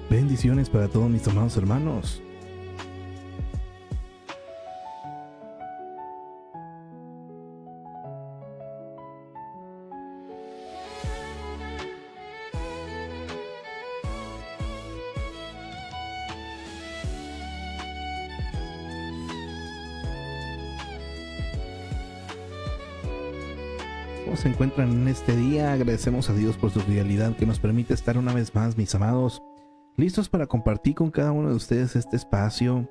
Bendiciones para todos mis amados hermanos. ¿Cómo se encuentran en este día? Agradecemos a Dios por su fidelidad que nos permite estar una vez más, mis amados, listos para compartir con cada uno de ustedes este espacio,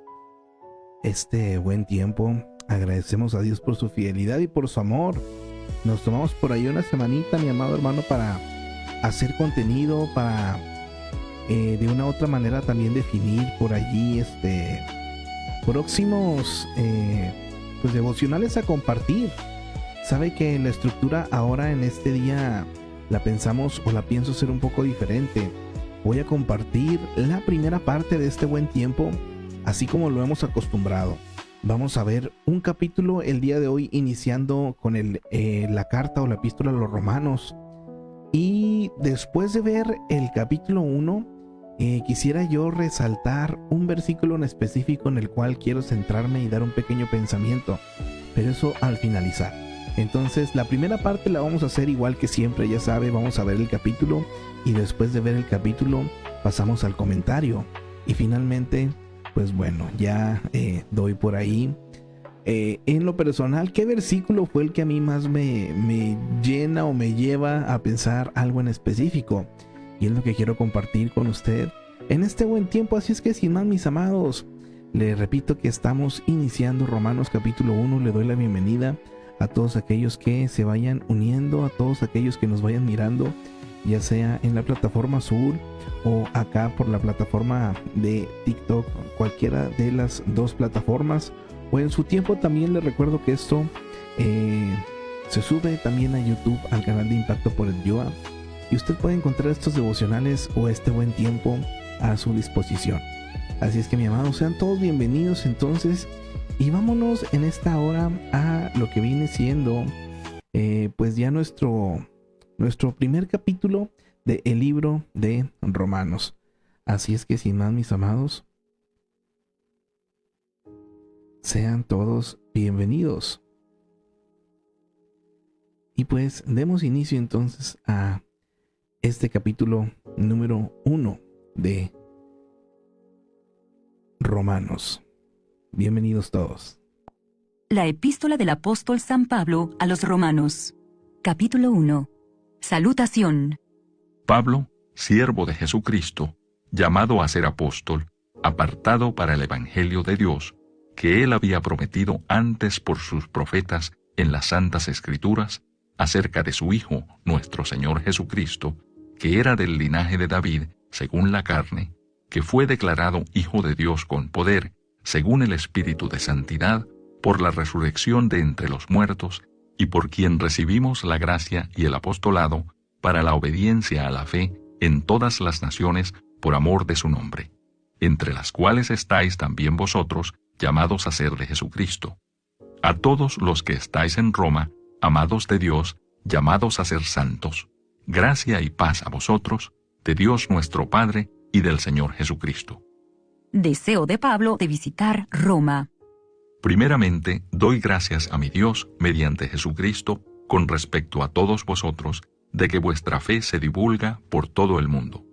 este buen tiempo. Agradecemos a Dios por su fidelidad y por su amor. Nos tomamos por ahí una semanita, mi amado hermano, para hacer contenido, para de una u otra manera también definir por allí próximos pues devocionales a compartir. Sabe que la estructura ahora en este día la pensamos o la pienso hacer un poco diferente. Voy a compartir la primera parte de este buen tiempo, así como lo hemos acostumbrado. Vamos a ver un capítulo el día de hoy, iniciando con la carta o la epístola a los Romanos. Y después de ver el capítulo 1, quisiera yo resaltar un versículo en específico en el cual quiero centrarme y dar un pequeño pensamiento, pero eso al finalizar. Entonces la primera parte la vamos a hacer igual que siempre, ya sabe, vamos a ver el capítulo y después de ver el capítulo pasamos al comentario y finalmente, pues bueno, ya doy por ahí. En lo personal, ¿qué versículo fue el que a mí más me llena o me lleva a pensar algo en específico? Y es lo que quiero compartir con usted en este buen tiempo, así es que sin más, mis amados, les repito que estamos iniciando Romanos capítulo 1, le doy la bienvenida a todos aquellos que se vayan uniendo, a todos aquellos que nos vayan mirando, ya sea en la plataforma azul o acá por la plataforma de TikTok, cualquiera de las dos plataformas, o en su tiempo también les recuerdo que esto se sube también a YouTube, al canal de Impacto por el Yoa, y usted puede encontrar estos devocionales o este buen tiempo a su disposición. Así es que, mi amado, sean todos bienvenidos entonces. Y vámonos en esta hora a lo que viene siendo pues ya nuestro primer capítulo del libro de Romanos. Así es que sin más, mis amados, sean todos bienvenidos. Y pues demos inicio entonces a este capítulo número 1 de Romanos. Bienvenidos todos. La epístola del apóstol San Pablo a los Romanos. Capítulo 1. Salutación. Pablo, siervo de Jesucristo, llamado a ser apóstol, apartado para el evangelio de Dios, que él había prometido antes por sus profetas en las santas escrituras, acerca de su Hijo, nuestro Señor Jesucristo, que era del linaje de David, según la carne, que fue declarado Hijo de Dios con poder, según el Espíritu de Santidad, por la resurrección de entre los muertos, y por quien recibimos la gracia y el apostolado para la obediencia a la fe en todas las naciones por amor de su nombre, entre las cuales estáis también vosotros, llamados a ser de Jesucristo. A todos los que estáis en Roma, amados de Dios, llamados a ser santos, gracia y paz a vosotros, de Dios nuestro Padre y del Señor Jesucristo. Deseo de Pablo de visitar Roma. Primeramente, doy gracias a mi Dios mediante Jesucristo con respecto a todos vosotros, de que vuestra fe se divulga por todo el mundo.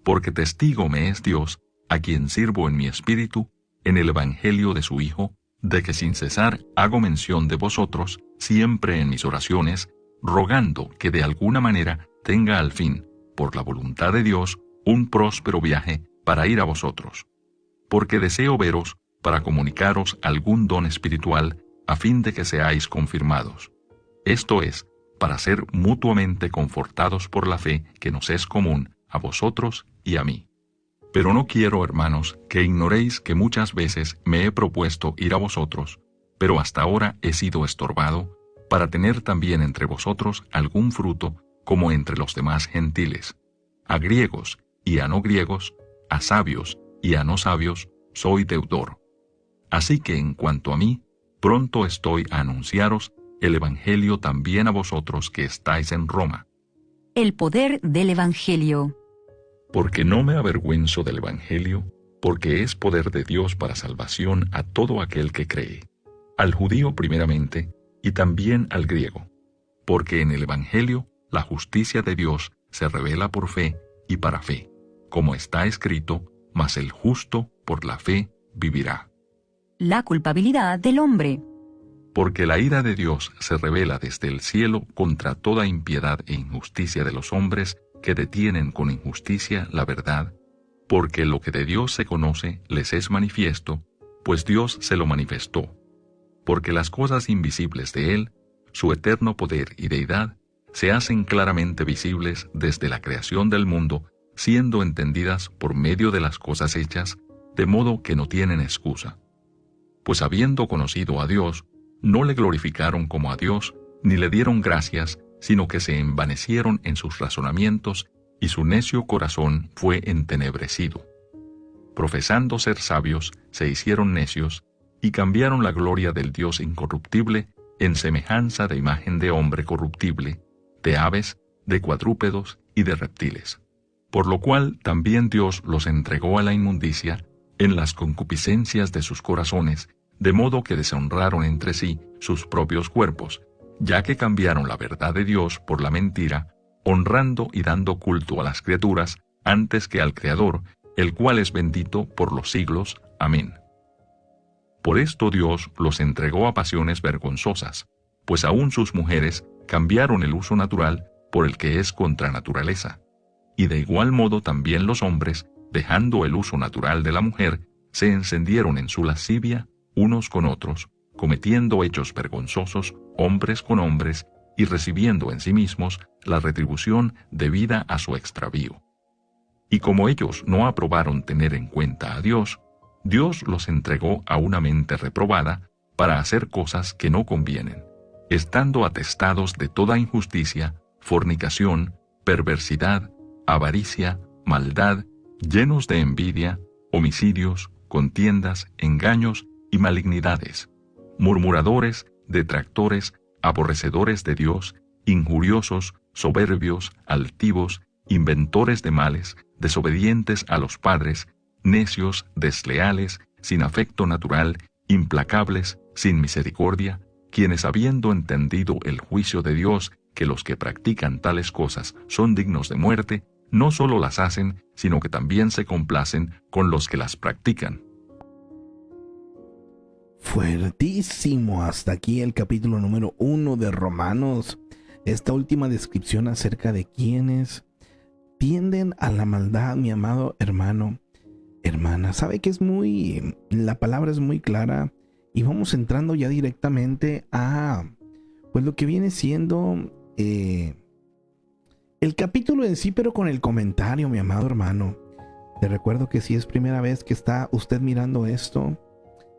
Porque testigo me es Dios, a quien sirvo en mi espíritu, en el evangelio de su Hijo, de que sin cesar hago mención de vosotros, siempre en mis oraciones, rogando que de alguna manera tenga al fin, por la voluntad de Dios, un próspero viaje para ir a vosotros. Porque deseo veros para comunicaros algún don espiritual a fin de que seáis confirmados. Esto es, para ser mutuamente confortados por la fe que nos es común a vosotros y a mí. Pero no quiero, hermanos, que ignoréis que muchas veces me he propuesto ir a vosotros, pero hasta ahora he sido estorbado, para tener también entre vosotros algún fruto como entre los demás gentiles. A griegos y a no griegos, a sabios y a no sabios, soy deudor. Así que en cuanto a mí, pronto estoy a anunciaros el Evangelio también a vosotros que estáis en Roma. El poder del Evangelio. Porque no me avergüenzo del Evangelio, porque es poder de Dios para salvación a todo aquel que cree, al judío primeramente, y también al griego. Porque en el Evangelio la justicia de Dios se revela por fe y para fe, como está escrito, mas el justo por la fe vivirá. La culpabilidad del hombre. Porque la ira de Dios se revela desde el cielo contra toda impiedad e injusticia de los hombres que detienen con injusticia la verdad, porque lo que de Dios se conoce les es manifiesto, pues Dios se lo manifestó. Porque las cosas invisibles de Él, su eterno poder y deidad, se hacen claramente visibles desde la creación del mundo, siendo entendidas por medio de las cosas hechas, de modo que no tienen excusa. Pues habiendo conocido a Dios, no le glorificaron como a Dios, ni le dieron gracias, sino que se envanecieron en sus razonamientos, y su necio corazón fue entenebrecido. Profesando ser sabios, se hicieron necios, y cambiaron la gloria del Dios incorruptible en semejanza de imagen de hombre corruptible, de aves, de cuadrúpedos y de reptiles. Por lo cual también Dios los entregó a la inmundicia en las concupiscencias de sus corazones, de modo que deshonraron entre sí sus propios cuerpos, ya que cambiaron la verdad de Dios por la mentira, honrando y dando culto a las criaturas antes que al Creador, el cual es bendito por los siglos. Amén. Por esto Dios los entregó a pasiones vergonzosas, pues aún sus mujeres cambiaron el uso natural por el que es contra naturaleza. Y de igual modo también los hombres, dejando el uso natural de la mujer, se encendieron en su lascivia unos con otros, cometiendo hechos vergonzosos hombres con hombres, y recibiendo en sí mismos la retribución debida a su extravío. Y como ellos no aprobaron tener en cuenta a Dios, Dios los entregó a una mente reprobada para hacer cosas que no convienen, estando atestados de toda injusticia, fornicación, perversidad, avaricia, maldad, llenos de envidia, homicidios, contiendas, engaños y malignidades, murmuradores, detractores, aborrecedores de Dios, injuriosos, soberbios, altivos, inventores de males, desobedientes a los padres, necios, desleales, sin afecto natural, implacables, sin misericordia, quienes habiendo entendido el juicio de Dios, que los que practican tales cosas son dignos de muerte, no solo las hacen, sino que también se complacen con los que las practican. Fuertísimo. Hasta aquí el capítulo número 1 de Romanos. Esta última descripción acerca de quienes tienden a la maldad, mi amado hermano, hermana. Sabe que la palabra es muy clara, y vamos entrando ya directamente a pues lo que viene siendo el capítulo en sí, pero con el comentario, mi amado hermano. Te recuerdo que si es primera vez que está usted mirando esto,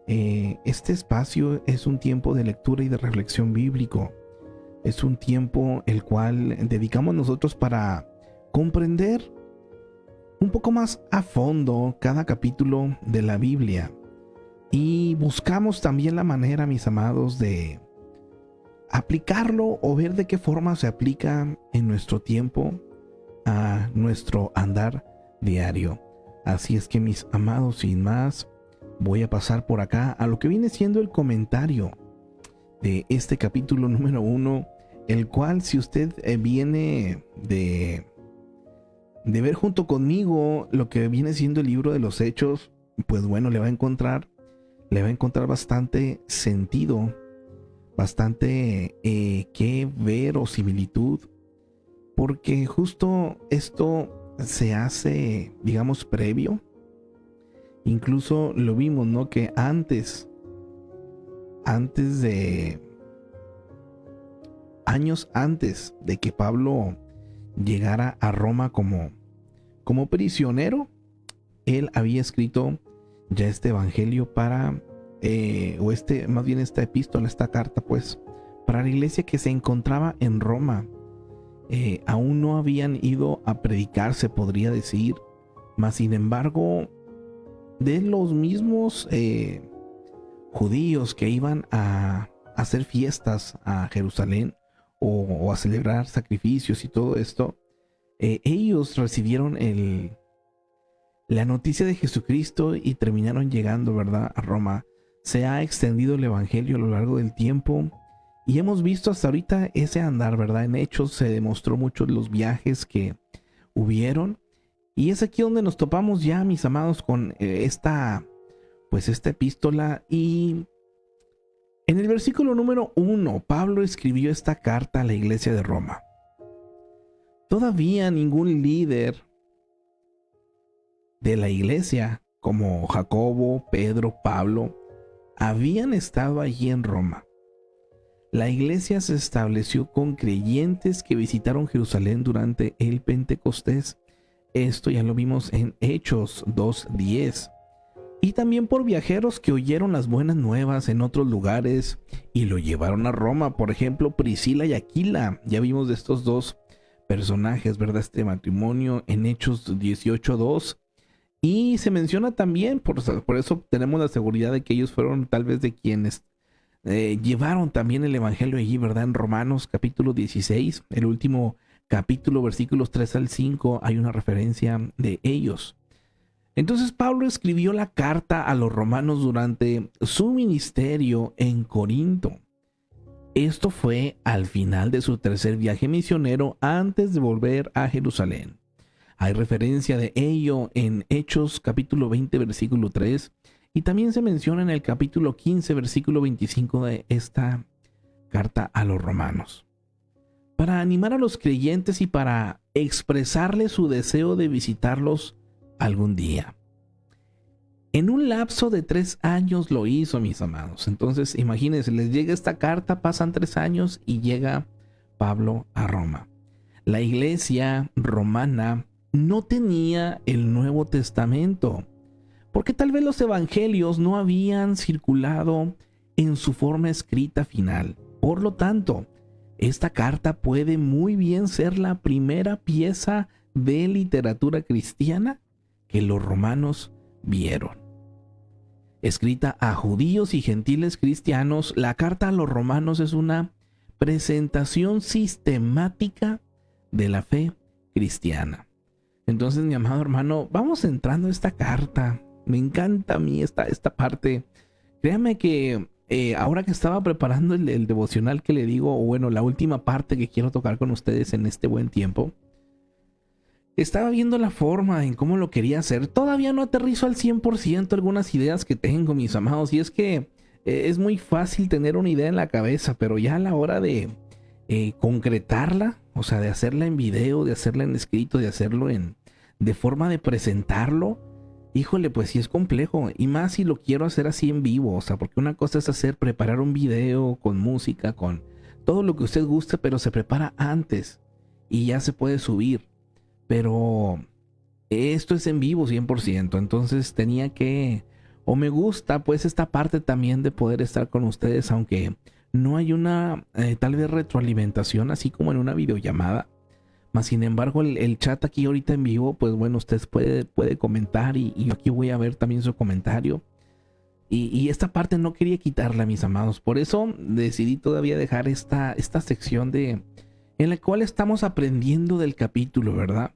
este espacio es un tiempo de lectura y de reflexión bíblico. Es un tiempo el cual dedicamos nosotros para comprender un poco más a fondo cada capítulo de la Biblia, y buscamos también la manera, mis amados, de aplicarlo o ver de qué forma se aplica en nuestro tiempo a nuestro andar diario. Así es que, mis amados, sin más, voy a pasar por acá a lo que viene siendo el comentario de este capítulo número 1, el cual, si usted viene de ver junto conmigo lo que viene siendo el libro de los Hechos, pues bueno, le va a encontrar bastante sentido, bastante que ver o similitud, porque justo esto se hace, digamos, previo. Incluso lo vimos, ¿no? Que años antes de que Pablo llegara a Roma como prisionero, él había escrito ya este evangelio esta epístola, esta carta, pues, para la iglesia que se encontraba en Roma. Aún no habían ido a predicar, se podría decir, mas sin embargo, de los mismos judíos que iban a hacer fiestas a Jerusalén o a celebrar sacrificios y todo esto, ellos recibieron el la noticia de Jesucristo y terminaron llegando, ¿verdad?, a Roma. Se ha extendido el evangelio a lo largo del tiempo y hemos visto hasta ahorita ese andar, ¿verdad? En Hechos se demostró mucho los viajes que hubieron y es aquí donde nos topamos ya, mis amados, con esta epístola. Y en el versículo número 1, Pablo escribió esta carta a la iglesia de Roma. Todavía ningún líder de la iglesia, como Jacobo, Pedro, Pablo, habían estado allí en Roma. La iglesia se estableció con creyentes que visitaron Jerusalén durante el Pentecostés. Esto ya lo vimos en Hechos 2:10. Y también por viajeros que oyeron las buenas nuevas en otros lugares y lo llevaron a Roma. Por ejemplo, Priscila y Aquila. Ya vimos de estos dos personajes, ¿verdad? Este matrimonio en Hechos 18:2. Y se menciona también, por eso tenemos la seguridad de que ellos fueron tal vez de quienes llevaron también el evangelio allí, ¿verdad? En Romanos capítulo 16, el último capítulo, versículos 3 al 5, hay una referencia de ellos. Entonces Pablo escribió la carta a los romanos durante su ministerio en Corinto. Esto fue al final de su tercer viaje misionero antes de volver a Jerusalén. Hay referencia de ello en Hechos capítulo 20 versículo 3 y también se menciona en el capítulo 15 versículo 25 de esta carta a los romanos. Para animar a los creyentes y para expresarles su deseo de visitarlos algún día. En un lapso de 3 años lo hizo, mis amados. Entonces imagínense, les llega esta carta, pasan 3 años y llega Pablo a Roma. La iglesia romana no tenía el Nuevo Testamento, porque tal vez los evangelios no habían circulado en su forma escrita final. Por lo tanto, esta carta puede muy bien ser la primera pieza de literatura cristiana que los romanos vieron. Escrita a judíos y gentiles cristianos, la carta a los romanos es una presentación sistemática de la fe cristiana. Entonces, mi amado hermano, vamos entrando a esta carta. Me encanta a mí esta parte. Créame que ahora que estaba preparando el devocional que le digo, o bueno, la última parte que quiero tocar con ustedes en este buen tiempo, estaba viendo la forma en cómo lo quería hacer. Todavía no aterrizo al 100% algunas ideas que tengo, mis amados. Y es que es muy fácil tener una idea en la cabeza, pero ya a la hora de concretarla, o sea, de hacerla en video, de hacerla en escrito, de hacerlo de forma de presentarlo, híjole, pues sí es complejo. Y más si lo quiero hacer así en vivo, o sea, porque una cosa es preparar un video con música, con todo lo que usted guste, pero se prepara antes y ya se puede subir. Pero esto es en vivo 100%, entonces tenía que, o me gusta pues esta parte también de poder estar con ustedes, aunque no hay una tal vez retroalimentación así como en una videollamada. Mas sin embargo el chat aquí ahorita en vivo, pues bueno, usted puede comentar y yo aquí voy a ver también su comentario. Y esta parte no quería quitarla, mis amados. Por eso decidí todavía dejar esta sección en la cual estamos aprendiendo del capítulo, ¿verdad?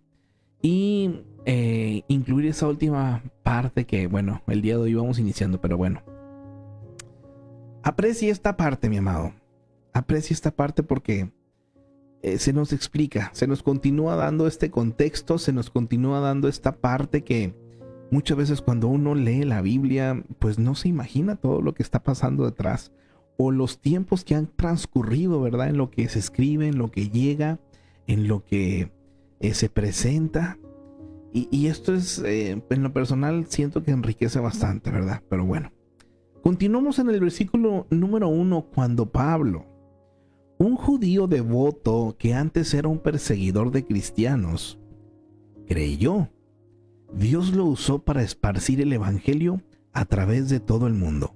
Y incluir esa última parte que, bueno, el día de hoy vamos iniciando, pero bueno. Aprecie esta parte, mi amado. Aprecie esta parte porque se nos explica, se nos continúa dando este contexto, se nos continúa dando esta parte que muchas veces cuando uno lee la Biblia, pues no se imagina todo lo que está pasando detrás o los tiempos que han transcurrido, ¿verdad? En lo que se escribe, en lo que llega, en lo que se presenta. Y esto es, en lo personal, siento que enriquece bastante, ¿verdad? Pero bueno. Continuamos en el versículo número 1, cuando Pablo, un judío devoto que antes era un perseguidor de cristianos, creyó. Dios lo usó para esparcir el evangelio a través de todo el mundo.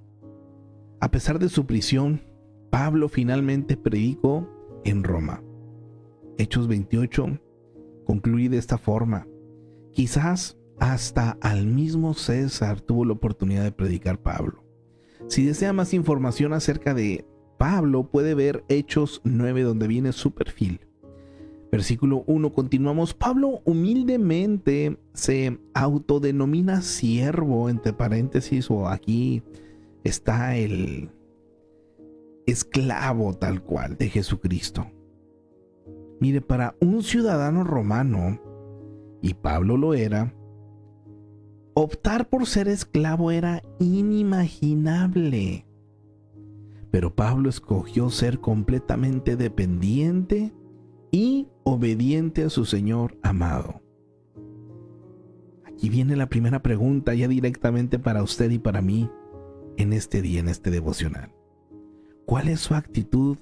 A pesar de su prisión, Pablo finalmente predicó en Roma. Hechos 28 concluye de esta forma. Quizás hasta al mismo César tuvo la oportunidad de predicar Pablo. Si desea más información acerca de Pablo, puede ver Hechos 9, donde viene su perfil. Versículo 1, continuamos. Pablo humildemente se autodenomina siervo, entre paréntesis, o aquí está el esclavo tal cual de Jesucristo. Mire, para un ciudadano romano, y Pablo lo era, optar por ser esclavo era inimaginable. Pero Pablo escogió ser completamente dependiente y obediente a su Señor amado. Aquí viene la primera pregunta, ya directamente para usted y para mí, en este día, en este devocional. ¿Cuál es su actitud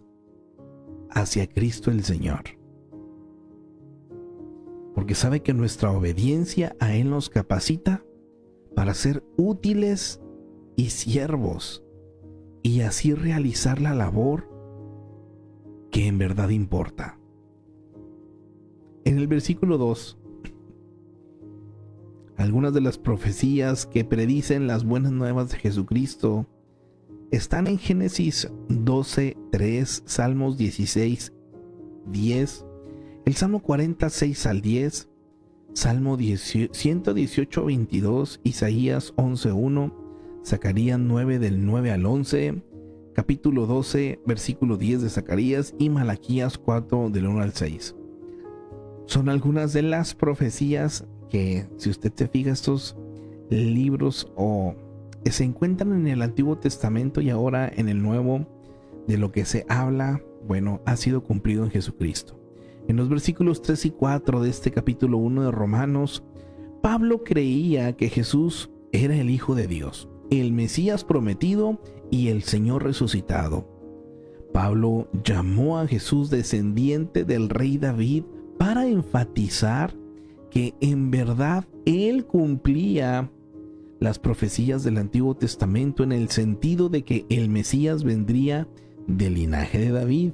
hacia Cristo el Señor? Porque sabe que nuestra obediencia a Él nos capacita para ser útiles y siervos, y así realizar la labor que en verdad importa. En el versículo 2, algunas de las profecías que predicen las buenas nuevas de Jesucristo están en Génesis 12:3, Salmos 16:10, el Salmo 46 al 10, Salmo 118:22, Isaías 11:1, Zacarías 9 del 9 al 11, capítulo 12, versículo 10 de Zacarías y Malaquías 4 del 1 al 6. Son algunas de las profecías que, si usted se fija, estos libros se encuentran en el Antiguo Testamento y ahora en el Nuevo, de lo que se habla, ha sido cumplido en Jesucristo. En los versículos 3 y 4 de este capítulo 1 de Romanos, Pablo creía que Jesús era el Hijo de Dios, el Mesías prometido y el Señor resucitado. Pablo llamó a Jesús descendiente del rey David para enfatizar que en verdad él cumplía las profecías del Antiguo Testamento en el sentido de que el Mesías vendría del linaje de David.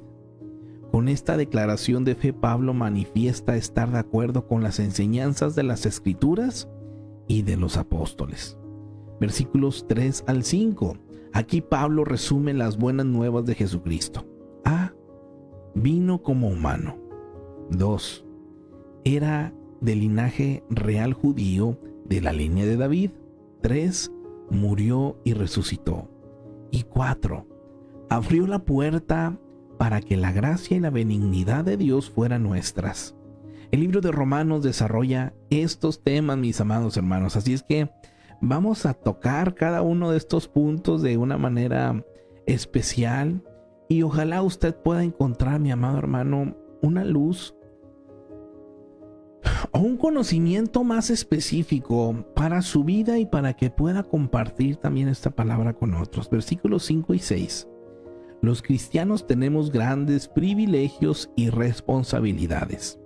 Con esta declaración de fe, Pablo manifiesta estar de acuerdo con las enseñanzas de las Escrituras y de los apóstoles. Versículos 3 al 5. Aquí Pablo resume las buenas nuevas de Jesucristo. A. Vino como humano. 2. Era del linaje real judío de la línea de David. 3. Murió y resucitó. Y 4. Abrió la puerta para que la gracia y la benignidad de Dios fueran nuestras. El libro de Romanos desarrolla estos temas, mis amados hermanos, así es que vamos a tocar cada uno de estos puntos de una manera especial y ojalá usted pueda encontrar, mi amado hermano, una luz o un conocimiento más específico para su vida y para que pueda compartir también esta palabra con otros. Versículos 5 y 6. Los cristianos tenemos grandes privilegios y responsabilidades.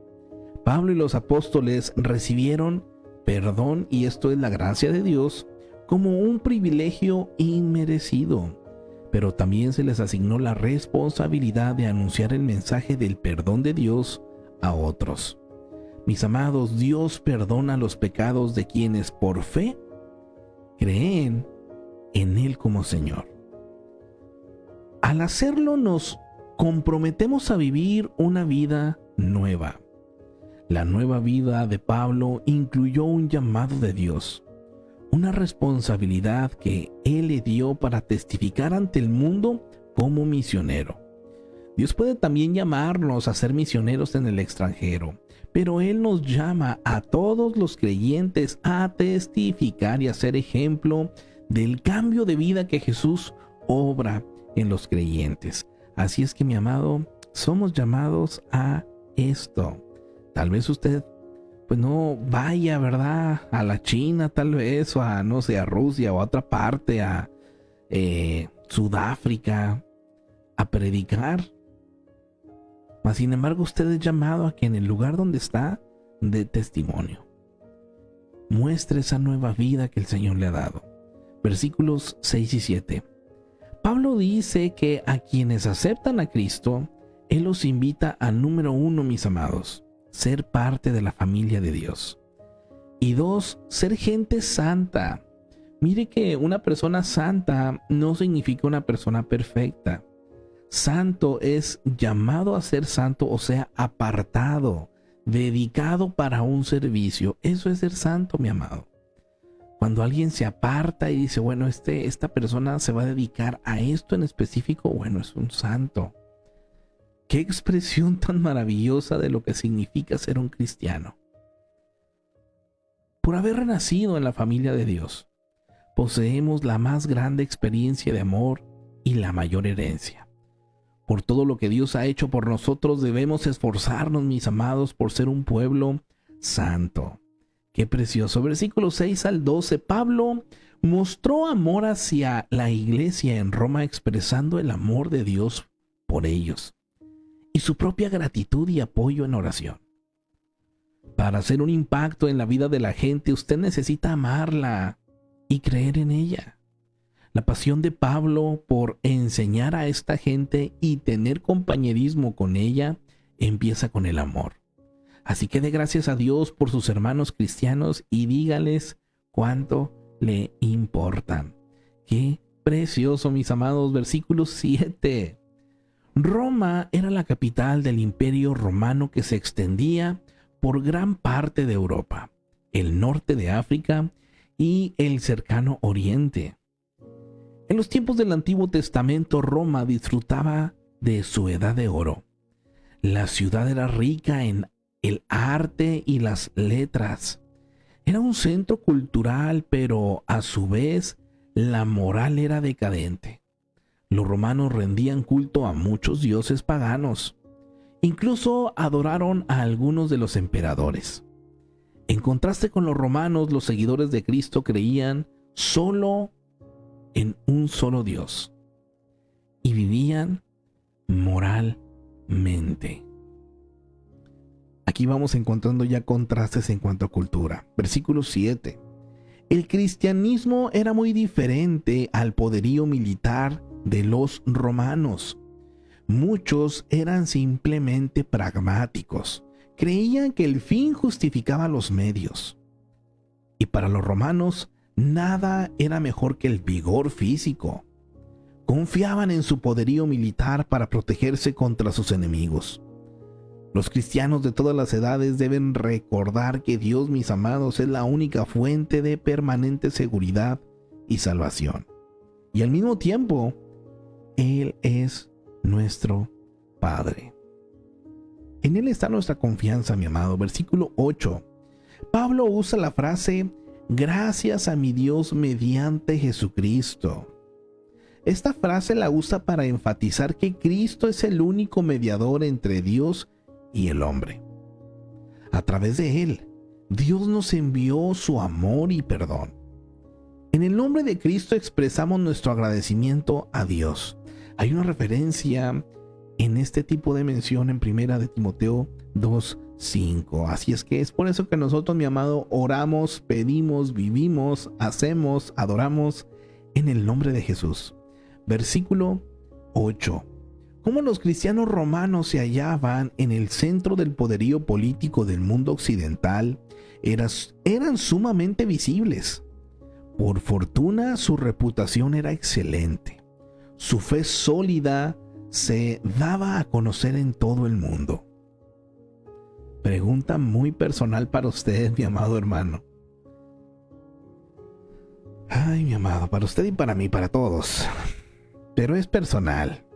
Pablo y los apóstoles recibieron perdón, y esto es la gracia de Dios, como un privilegio inmerecido. Pero también se les asignó la responsabilidad de anunciar el mensaje del perdón de Dios a otros. Mis amados, Dios perdona los pecados de quienes por fe creen en Él como Señor. Al hacerlo nos comprometemos a vivir una vida nueva. La nueva vida de Pablo incluyó un llamado de Dios, una responsabilidad que Él le dio para testificar ante el mundo como misionero. Dios puede también llamarnos a ser misioneros en el extranjero, pero Él nos llama a todos los creyentes a testificar y a ser ejemplo del cambio de vida que Jesús obra en los creyentes. Así es que, mi amado, somos llamados a esto. Tal vez usted no vaya, ¿verdad?, a la China, tal vez, o a, no sé, a Rusia o a otra parte, a Sudáfrica, a predicar. Mas, sin embargo, usted es llamado a que en el lugar donde está, dé testimonio. Muestre esa nueva vida que el Señor le ha dado. Versículos 6 y 7. Pablo dice que a quienes aceptan a Cristo, Él los invita a, número 1, mis amados, ser parte de la familia de Dios. Y 2, ser gente santa. Mire que una persona santa no significa una persona perfecta. Santo es llamado a ser santo, o sea, apartado, dedicado para un servicio. Eso es ser santo, mi amado. Cuando alguien se aparta y dice, bueno, esta persona se va a dedicar a esto en específico, bueno, es un santo. Qué expresión tan maravillosa de lo que significa ser un cristiano. Por haber renacido en la familia de Dios, poseemos la más grande experiencia de amor y la mayor herencia. Por todo lo que Dios ha hecho por nosotros, debemos esforzarnos, mis amados, por ser un pueblo santo. Qué precioso. Versículos 6 al 12. Pablo mostró amor hacia la iglesia en Roma, expresando el amor de Dios por ellos y su propia gratitud y apoyo en oración. Para hacer un impacto en la vida de la gente, usted necesita amarla y creer en ella. La pasión de Pablo por enseñar a esta gente y tener compañerismo con ella empieza con el amor. Así que dé gracias a Dios por sus hermanos cristianos y dígales cuánto le importan. Qué precioso, mis amados. Versículo 7. Roma era la capital del Imperio Romano que se extendía por gran parte de Europa, el norte de África y el cercano Oriente. En los tiempos del Antiguo Testamento, Roma disfrutaba de su edad de oro. La ciudad era rica en el arte y las letras. Era un centro cultural, pero a su vez la moral era decadente. Los romanos rendían culto a muchos dioses paganos. Incluso adoraron a algunos de los emperadores. En contraste con los romanos, los seguidores de Cristo creían solo en un solo Dios y vivían moralmente. Aquí vamos encontrando ya contrastes en cuanto a cultura. Versículo 7. El cristianismo era muy diferente al poderío militar de los romanos. Muchos eran simplemente pragmáticos. Creían que el fin justificaba los medios. Y para los romanos, nada era mejor que el vigor físico. Confiaban en su poderío militar para protegerse contra sus enemigos. Los cristianos de todas las edades deben recordar que Dios, mis amados, es la única fuente de permanente seguridad y salvación. Y al mismo tiempo, Él es nuestro Padre. En Él está nuestra confianza, mi amado. Versículo 8. Pablo usa la frase, gracias a mi Dios mediante Jesucristo. Esta frase la usa para enfatizar que Cristo es el único mediador entre Dios y el hombre. A través de Él, Dios nos envió su amor y perdón. En el nombre de Cristo expresamos nuestro agradecimiento a Dios. Hay una referencia en este tipo de mención en 1 de Timoteo 2:5. Así es que es por eso que nosotros, mi amado, oramos, pedimos, vivimos, hacemos, adoramos en el nombre de Jesús. Versículo 8. Como los cristianos romanos se hallaban en el centro del poderío político del mundo occidental, eran sumamente visibles. Por fortuna, su reputación era excelente. Su fe sólida se daba a conocer en todo el mundo. Pregunta muy personal para usted, mi amado hermano. Ay, mi amado, para usted y para mí, para todos. Pero es personal.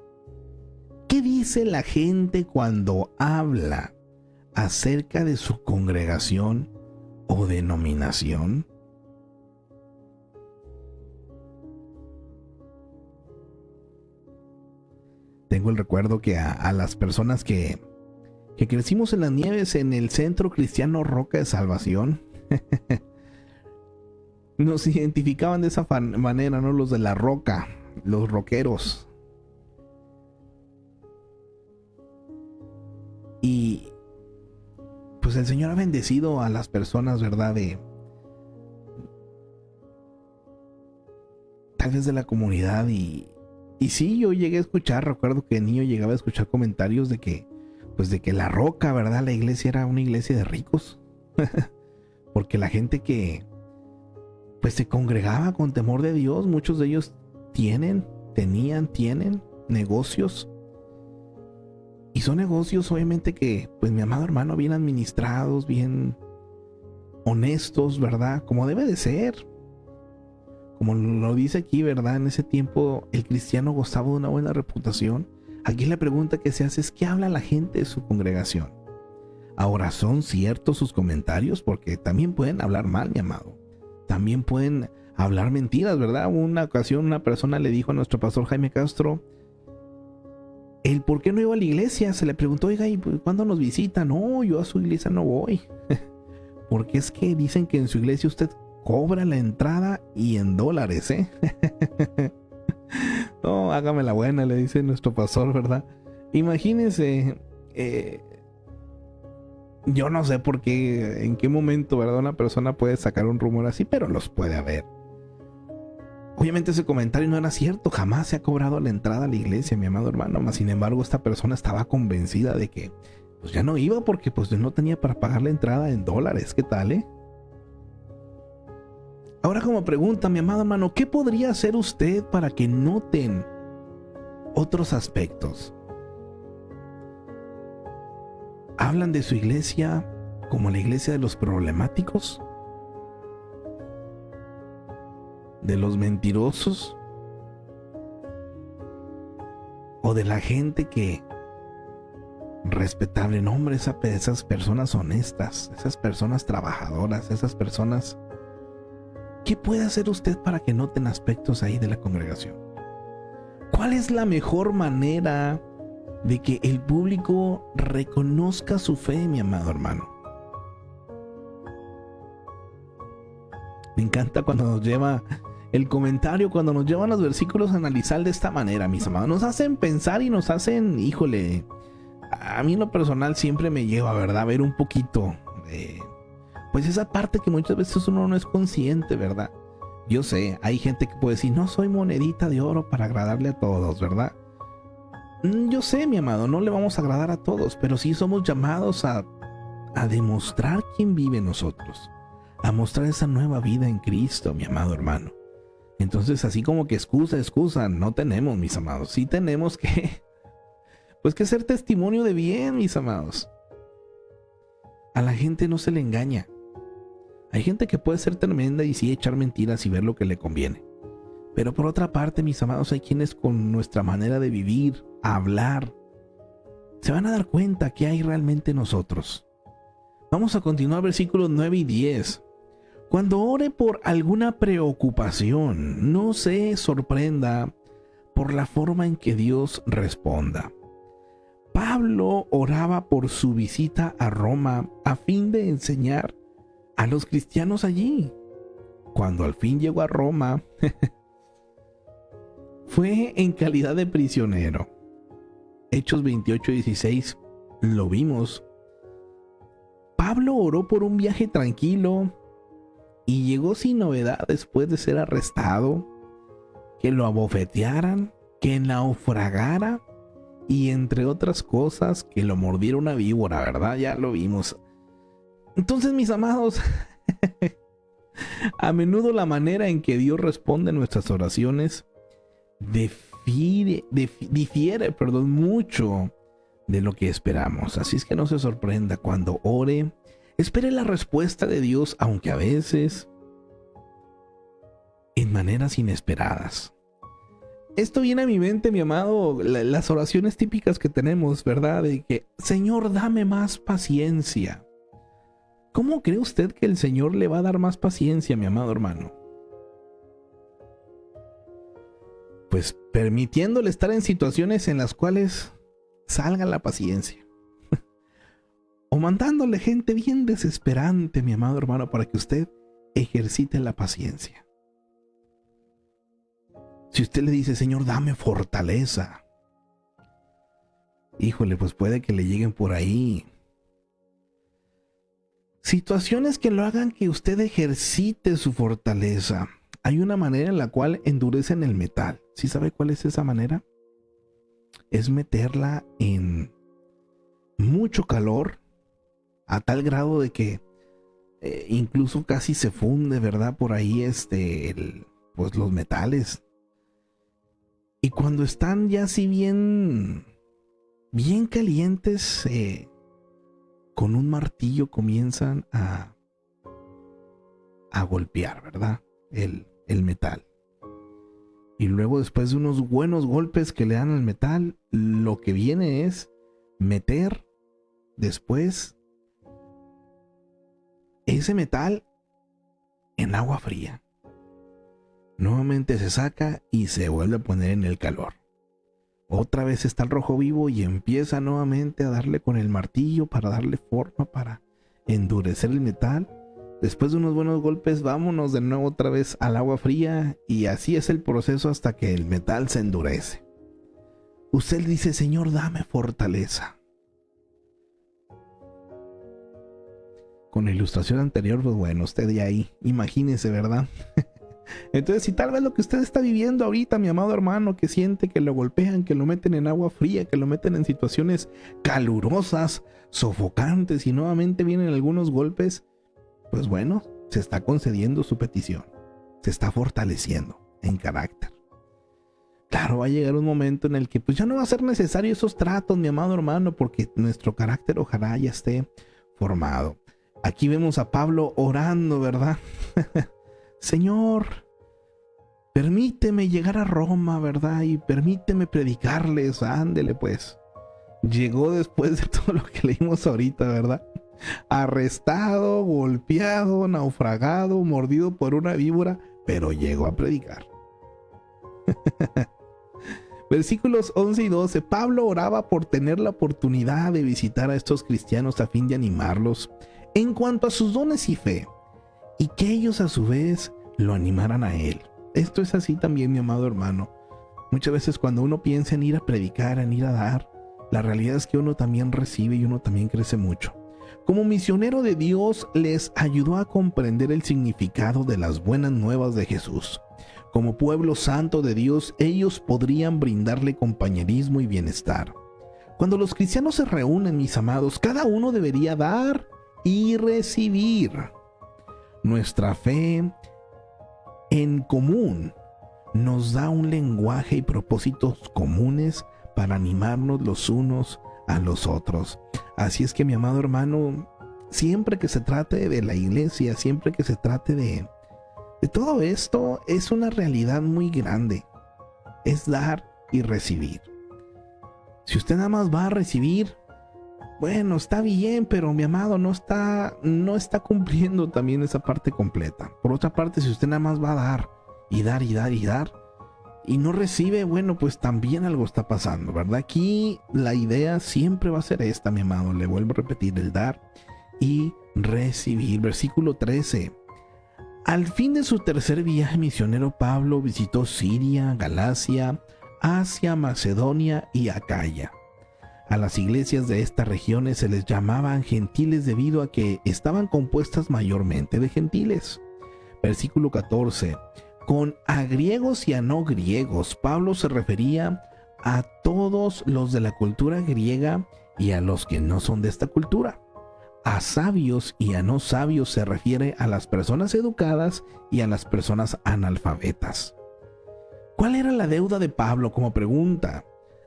¿Qué dice la gente cuando habla acerca de su congregación o denominación? Tengo el recuerdo que a las personas que crecimos en las nieves en el Centro Cristiano Roca de Salvación, nos identificaban de esa manera, ¿no? Los de la roca, los rockeros. Y pues el Señor ha bendecido a las personas, ¿verdad? Tal vez de la comunidad y sí, yo llegué a escuchar, recuerdo que de niño llegaba a escuchar comentarios de que la roca, ¿verdad? La iglesia era una iglesia de ricos. Porque la gente que pues se congregaba con temor de Dios, muchos de ellos tienen negocios, Y son negocios obviamente que, pues mi amado hermano, bien administrados, bien honestos, ¿verdad? Como debe de ser. Como lo dice aquí, ¿verdad? En ese tiempo el cristiano gozaba de una buena reputación. Aquí la pregunta que se hace es: ¿qué habla la gente de su congregación? Ahora, ¿son ciertos sus comentarios? Porque también pueden hablar mal, mi amado. También pueden hablar mentiras, ¿verdad? Una ocasión una persona le dijo a nuestro pastor Jaime Castro el por qué no iba a la iglesia. Se le preguntó: oiga, ¿y cuándo nos visita? No, yo a su iglesia no voy. Porque es que dicen que en su iglesia usted cobra la entrada y en dólares, ¿eh? No, hágame la buena, le dice nuestro pastor, ¿verdad? Imagínense, yo no sé por qué, en qué momento, ¿verdad? Una persona puede sacar un rumor así, pero los puede haber. Obviamente ese comentario no era cierto, jamás se ha cobrado la entrada a la iglesia, mi amado hermano. Mas sin embargo, esta persona estaba convencida de que pues ya no iba porque pues no tenía para pagar la entrada en dólares. ¿Qué tal, eh? Ahora, como pregunta, mi amado hermano, ¿qué podría hacer usted para que noten otros aspectos? ¿Hablan de su iglesia como la iglesia de los problemáticos? ¿De los mentirosos? ¿O de la gente que, respetable nombre, esas personas honestas, esas personas trabajadoras, esas personas? ¿Qué puede hacer usted para que noten aspectos ahí de la congregación? ¿Cuál es la mejor manera de que el público reconozca su fe, mi amado hermano? Me encanta cuando nos lleva el comentario, cuando nos llevan los versículos a analizar de esta manera, mis amados. Nos hacen pensar y nos hacen, híjole, a mí en lo personal siempre me lleva, ¿verdad? A ver un poquito pues esa parte que muchas veces uno no es consciente, ¿verdad? Yo sé, hay gente que puede decir: no soy monedita de oro para agradarle a todos, ¿verdad? Yo sé, mi amado, no le vamos a agradar a todos, pero sí somos llamados a demostrar quién vive en nosotros, a mostrar esa nueva vida en Cristo, mi amado hermano. Entonces, así como que excusa no tenemos, mis amados. Sí tenemos que pues que ser testimonio de bien, mis amados. A la gente no se le engaña. Hay gente que puede ser tremenda y sí echar mentiras y ver lo que le conviene. Pero por otra parte, mis amados, hay quienes con nuestra manera de vivir, hablar, se van a dar cuenta que hay realmente en nosotros. Vamos a continuar versículos 9 y 10. Cuando ore por alguna preocupación, no se sorprenda por la forma en que Dios responda. Pablo oraba por su visita a Roma a fin de enseñar a los cristianos allí. Cuando al fin llegó a Roma, fue en calidad de prisionero. Hechos 28:16 lo vimos. Pablo oró por un viaje tranquilo y llegó sin novedad después de ser arrestado, que lo abofetearan, que naufragara y entre otras cosas que lo mordiera una víbora, ¿verdad? Ya lo vimos. Entonces, mis amados, a menudo la manera en que Dios responde a nuestras oraciones difiere mucho de lo que esperamos. Así es que no se sorprenda cuando ore. Espere la respuesta de Dios, aunque a veces en maneras inesperadas. Esto viene a mi mente, mi amado, las oraciones típicas que tenemos, ¿verdad? De que: Señor, dame más paciencia. ¿Cómo cree usted que el Señor le va a dar más paciencia, mi amado hermano? Pues permitiéndole estar en situaciones en las cuales salga la paciencia. O mandándole gente bien desesperante, mi amado hermano, para que usted ejercite la paciencia. Si usted le dice: Señor, dame fortaleza, híjole, pues puede que le lleguen por ahí situaciones que lo hagan que usted ejercite su fortaleza. Hay una manera en la cual endurecen el metal. ¿Sí sabe cuál es esa manera? Es meterla en mucho calor, a tal grado de que incluso casi se funde, ¿verdad? Por ahí pues los metales. Y cuando están ya así bien bien calientes, con un martillo comienzan a golpear, ¿verdad? El metal. Y luego, después de unos buenos golpes que le dan al metal, lo que viene es meter después ese metal en agua fría. Nuevamente se saca y se vuelve a poner en el calor. Otra vez está el rojo vivo y empieza nuevamente a darle con el martillo para darle forma, para endurecer el metal. Después de unos buenos golpes, vámonos de nuevo otra vez al agua fría, y así es el proceso hasta que el metal se endurece. Usted dice: Señor, dame fortaleza. Con la ilustración anterior, pues bueno, usted ya ahí, imagínese, ¿verdad? Entonces, si tal vez lo que usted está viviendo ahorita, mi amado hermano, que siente que lo golpean, que lo meten en agua fría, que lo meten en situaciones calurosas, sofocantes, y nuevamente vienen algunos golpes, pues bueno, se está concediendo su petición, se está fortaleciendo en carácter. Claro, va a llegar un momento en el que pues ya no va a ser necesario esos tratos, mi amado hermano, porque nuestro carácter ojalá ya esté formado. Aquí vemos a Pablo orando, ¿verdad? Señor, permíteme llegar a Roma, ¿verdad? Y permíteme predicarles. Ándele pues. Llegó después de todo lo que leímos ahorita, ¿verdad? Arrestado, golpeado, naufragado, mordido por una víbora, pero llegó a predicar. Versículos 11 y 12. Pablo oraba por tener la oportunidad de visitar a estos cristianos a fin de animarlos en cuanto a sus dones y fe, y que ellos a su vez lo animaran a él. Esto es así también, mi amado hermano. Muchas veces cuando uno piensa en ir a predicar, en ir a dar, la realidad es que uno también recibe y uno también crece mucho. Como misionero de Dios, les ayudó a comprender el significado de las buenas nuevas de Jesús. Como pueblo santo de Dios, ellos podrían brindarle compañerismo y bienestar. Cuando los cristianos se reúnen, mis amados, cada uno debería dar y recibir. Nuestra fe en común nos da un lenguaje y propósitos comunes para animarnos los unos a los otros. Así es que, mi amado hermano, siempre que se trate de la iglesia, siempre que se trate de todo esto, es una realidad muy grande. Es dar y recibir. Si usted nada más va a recibir, bueno, está bien, pero mi amado no está cumpliendo también esa parte completa. Por otra parte, si usted nada más va a dar y dar y dar y dar y no recibe, bueno, pues también algo está pasando, ¿verdad? Aquí la idea siempre va a ser esta, mi amado. Le vuelvo a repetir: el dar y recibir. Versículo 13. Al fin de su tercer viaje misionero, Pablo visitó Siria, Galacia, Asia, Macedonia y Acaya. A las iglesias de estas regiones se les llamaban gentiles debido a que estaban compuestas mayormente de gentiles. Versículo 14. Con a griegos y a no griegos, Pablo se refería a todos los de la cultura griega y a los que no son de esta cultura. A sabios y a no sabios se refiere a las personas educadas y a las personas analfabetas. ¿Cuál era la deuda de Pablo? Como pregunta.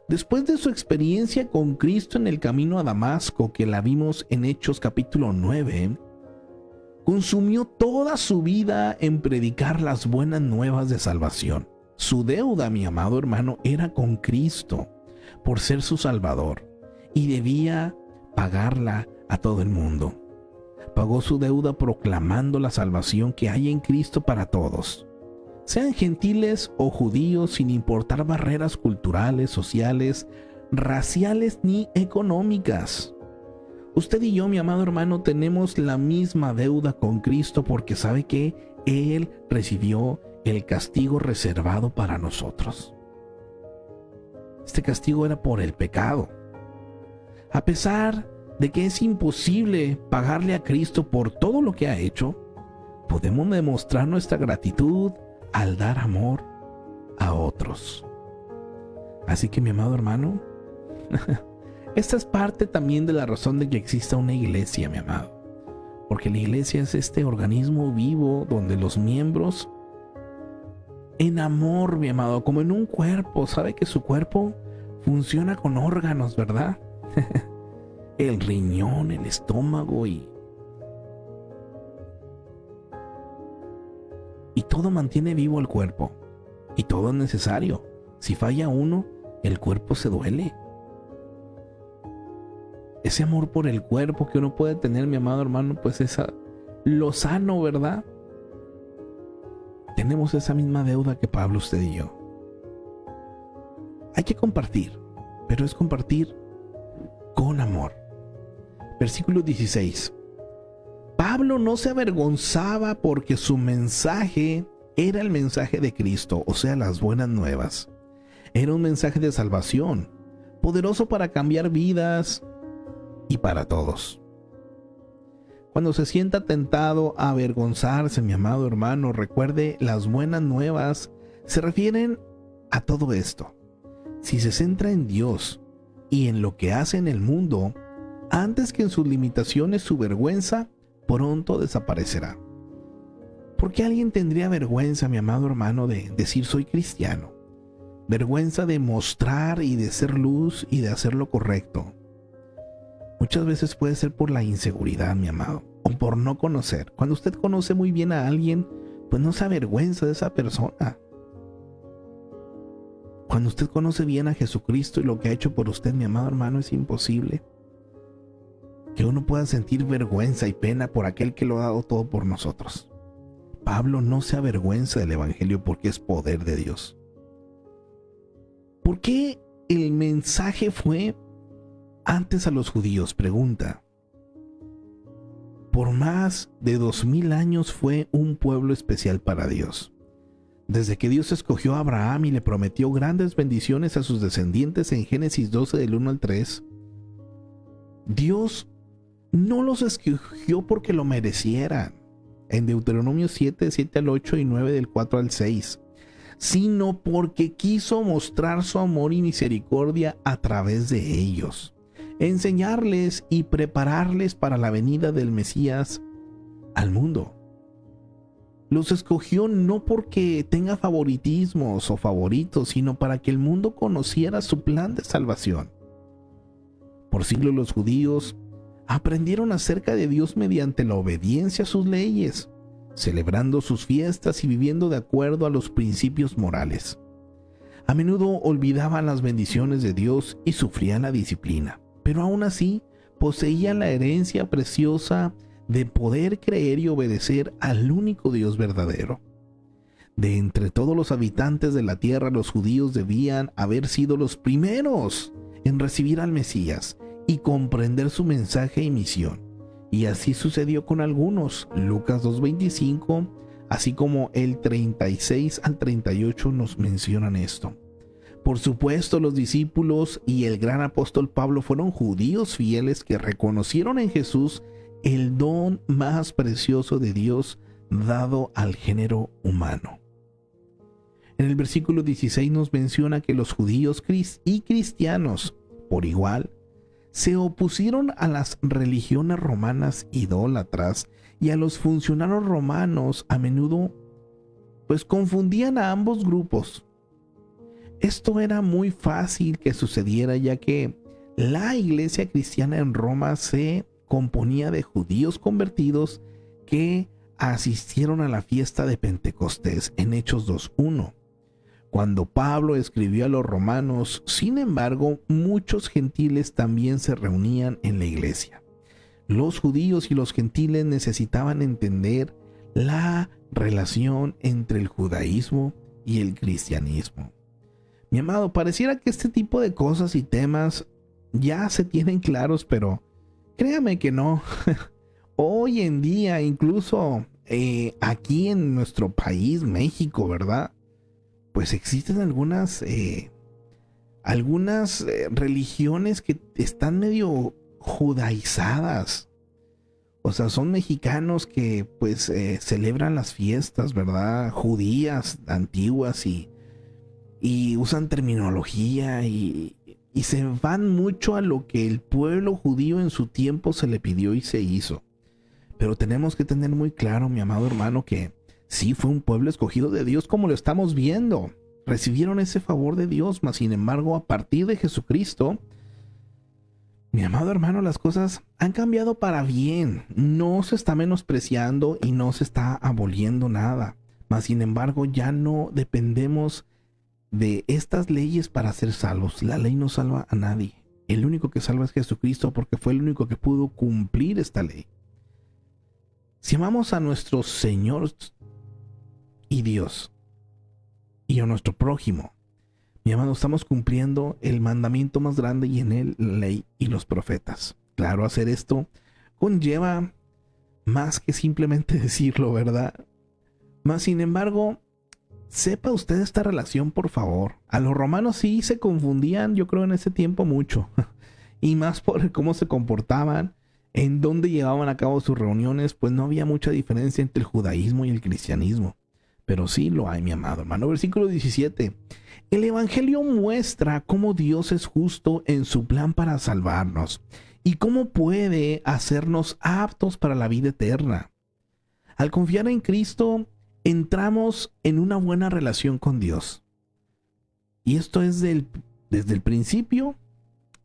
Después de su experiencia con Cristo en el camino a Damasco, que la vimos en Hechos capítulo 9, consumió toda su vida en predicar las buenas nuevas de salvación. Su deuda, mi amado hermano, era con Cristo, por ser su Salvador, y debía pagarla a todo el mundo. Pagó su deuda proclamando la salvación que hay en Cristo para todos, sean gentiles o judíos, sin importar barreras culturales, sociales, raciales ni económicas. Usted y yo, mi amado hermano, tenemos la misma deuda con Cristo, porque sabe que Él recibió el castigo reservado para nosotros. Este castigo era por el pecado. A pesar de que es imposible pagarle a Cristo por todo lo que ha hecho, podemos demostrar nuestra gratitud al dar amor a otros. Así que, mi amado hermano, esta es parte también de la razón de que exista una iglesia, mi amado. Porque la iglesia es este organismo vivo donde los miembros, en amor, mi amado, como en un cuerpo, sabe que su cuerpo funciona con órganos, ¿verdad? El riñón, el estómago y todo mantiene vivo el cuerpo. Y todo es necesario. Si falla uno, el cuerpo se duele. Ese amor por el cuerpo que uno puede tener, mi amado hermano, pues es lo sano, ¿verdad? Tenemos esa misma deuda que Pablo, usted y yo. Hay que compartir, pero es compartir con amor. Versículo 16. Pablo no se avergonzaba porque su mensaje era el mensaje de Cristo, o sea, las buenas nuevas. Era un mensaje de salvación, poderoso para cambiar vidas y para todos. Cuando se sienta tentado a avergonzarse, mi amado hermano, recuerde, las buenas nuevas se refieren a todo esto. Si se centra en Dios y en lo que hace en el mundo, antes que en sus limitaciones, su vergüenza pronto desaparecerá. ¿Por qué alguien tendría vergüenza, mi amado hermano, de decir soy cristiano? Vergüenza de mostrar y de ser luz y de hacer lo correcto. Muchas veces puede ser por la inseguridad, mi amado, o por no conocer. Cuando usted conoce muy bien a alguien, pues no se avergüenza de esa persona. Cuando usted conoce bien a Jesucristo y lo que ha hecho por usted, mi amado hermano, es imposible que uno pueda sentir vergüenza y pena por aquel que lo ha dado todo por nosotros. Pablo no se avergüenza del evangelio porque es poder de Dios. ¿Por qué el mensaje fue antes a los judíos? Pregunta. Por más de 2000 años fue un pueblo especial para Dios. Desde que Dios escogió a Abraham y le prometió grandes bendiciones a sus descendientes en Génesis 12 del 1 al 3, Dios no los escogió porque lo merecieran, en Deuteronomio 7, 7 al 8 y 9 del 4 al 6, sino porque quiso mostrar su amor y misericordia a través de ellos, enseñarles y prepararles para la venida del Mesías al mundo. Los escogió no porque tenga favoritismos o favoritos, sino para que el mundo conociera su plan de salvación. Por siglos los judíos aprendieron acerca de Dios mediante la obediencia a sus leyes, celebrando sus fiestas y viviendo de acuerdo a los principios morales. A menudo olvidaban las bendiciones de Dios y sufrían la disciplina, pero aún así poseían la herencia preciosa de poder creer y obedecer al único Dios verdadero. De entre todos los habitantes de la tierra, los judíos debían haber sido los primeros en recibir al Mesías y comprender su mensaje y misión. Y así sucedió con algunos. Lucas 2:25, así como el 36 al 38 nos mencionan esto. Por supuesto, los discípulos y el gran apóstol Pablo fueron judíos fieles que reconocieron en Jesús el don más precioso de Dios dado al género humano. En el versículo 16 nos menciona que los judíos y cristianos, por igual, se opusieron a las religiones romanas idólatras y a los funcionarios romanos. A menudo pues confundían a ambos grupos. Esto era muy fácil que sucediera, ya que la iglesia cristiana en Roma se componía de judíos convertidos que asistieron a la fiesta de Pentecostés en Hechos 2:1. Cuando Pablo escribió a los romanos, sin embargo, muchos gentiles también se reunían en la iglesia. Los judíos y los gentiles necesitaban entender la relación entre el judaísmo y el cristianismo. Mi amado, pareciera que este tipo de cosas y temas ya se tienen claros, pero créame que no. Hoy en día, incluso aquí en nuestro país, México, ¿verdad? Pues existen algunas religiones que están medio judaizadas. O sea, son mexicanos que pues celebran las fiestas, ¿verdad? Judías antiguas y usan terminología y se van mucho a lo que el pueblo judío en su tiempo se le pidió y se hizo. Pero tenemos que tener muy claro, mi amado hermano, que sí fue un pueblo escogido de Dios, como lo estamos viendo. recibieron ese favor de Dios, mas sin embargo, a partir de Jesucristo, mi amado hermano, las cosas han cambiado para bien. No se está menospreciando y no se está aboliendo nada. Mas sin embargo, ya no dependemos de estas leyes para ser salvos. La ley no salva a nadie. El único que salva es Jesucristo, porque fue el único que pudo cumplir esta ley. Si amamos a nuestro Señor y Dios y a nuestro prójimo, mi amado, estamos cumpliendo el mandamiento más grande y en él la ley y los profetas. Claro, hacer esto conlleva más que simplemente decirlo, ¿verdad? Mas sin embargo, sepa usted esta relación, por favor. A los romanos sí se confundían, yo creo, en ese tiempo mucho. Y más por cómo se comportaban, en dónde llevaban a cabo sus reuniones, pues no había mucha diferencia entre el judaísmo y el cristianismo. Pero sí lo hay, mi amado hermano. Versículo 17. El Evangelio muestra cómo Dios es justo en su plan para salvarnos y cómo puede hacernos aptos para la vida eterna. Al confiar en Cristo, entramos en una buena relación con Dios. Y esto es desde el principio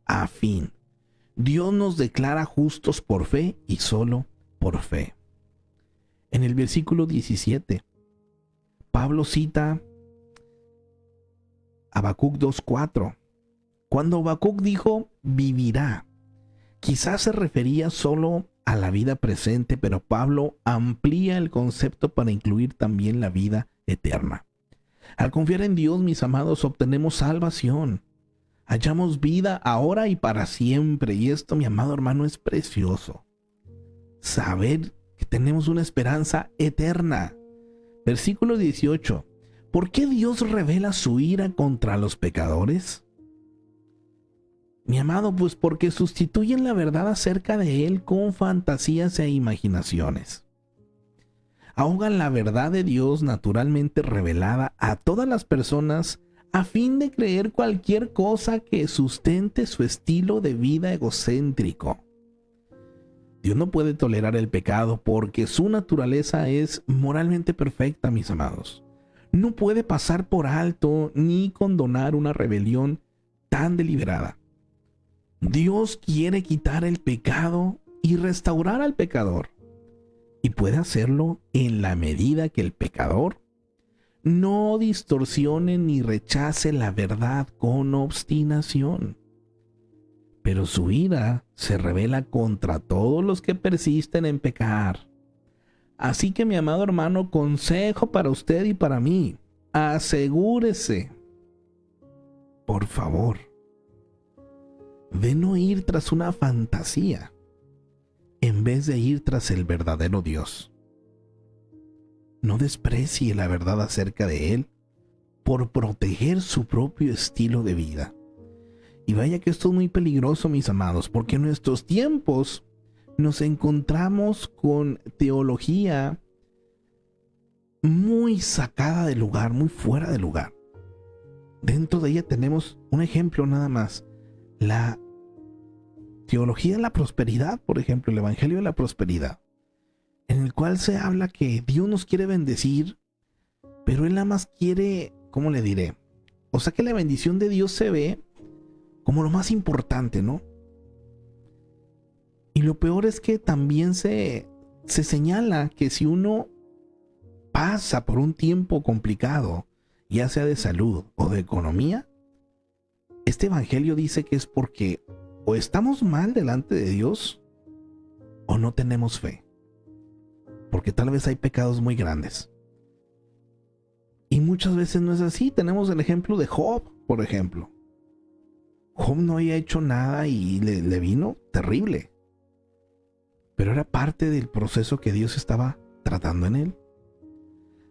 a fin. Dios nos declara justos por fe y solo por fe. En el versículo 17, Pablo cita Habacuc 2:4. Cuando Habacuc dijo vivirá, quizás se refería solo a la vida presente, pero Pablo amplía el concepto para incluir también la vida eterna. Al confiar en Dios, mis amados, obtenemos salvación. Hallamos vida ahora y para siempre. Y esto, mi amado hermano, es precioso. Saber que tenemos una esperanza eterna. Versículo 18. ¿Por qué Dios revela su ira contra los pecadores? Mi amado, pues porque sustituyen la verdad acerca de Él con fantasías e imaginaciones. Ahogan la verdad de Dios naturalmente revelada a todas las personas a fin de creer cualquier cosa que sustente su estilo de vida egocéntrico. Dios no puede tolerar el pecado porque su naturaleza es moralmente perfecta, mis amados. No puede pasar por alto ni condonar una rebelión tan deliberada. Dios quiere quitar el pecado y restaurar al pecador. Y puede hacerlo en la medida que el pecador no distorsione ni rechace la verdad con obstinación. Pero su ira se revela contra todos los que persisten en pecar. Así que, mi amado hermano, consejo para usted y para mí: asegúrese, por favor, de no ir tras una fantasía en vez de ir tras el verdadero Dios. No desprecie la verdad acerca de Él por proteger su propio estilo de vida. Y vaya que esto es muy peligroso, mis amados, porque en nuestros tiempos nos encontramos con teología muy sacada de lugar, muy fuera de lugar. Dentro de ella tenemos un ejemplo nada más: la teología de la prosperidad, por ejemplo, el Evangelio de la prosperidad, en el cual se habla que Dios nos quiere bendecir, pero Él nada más quiere, ¿cómo le diré? O sea que la bendición de Dios se ve como lo más importante, ¿no? Y lo peor es que también se señala que si uno pasa por un tiempo complicado, ya sea de salud o de economía, este evangelio dice que es porque o estamos mal delante de Dios o no tenemos fe. Porque tal vez hay pecados muy grandes. Y muchas veces no es así. Tenemos el ejemplo de Job, por ejemplo. Job no había hecho nada y le vino terrible. Pero era parte del proceso que Dios estaba tratando en él.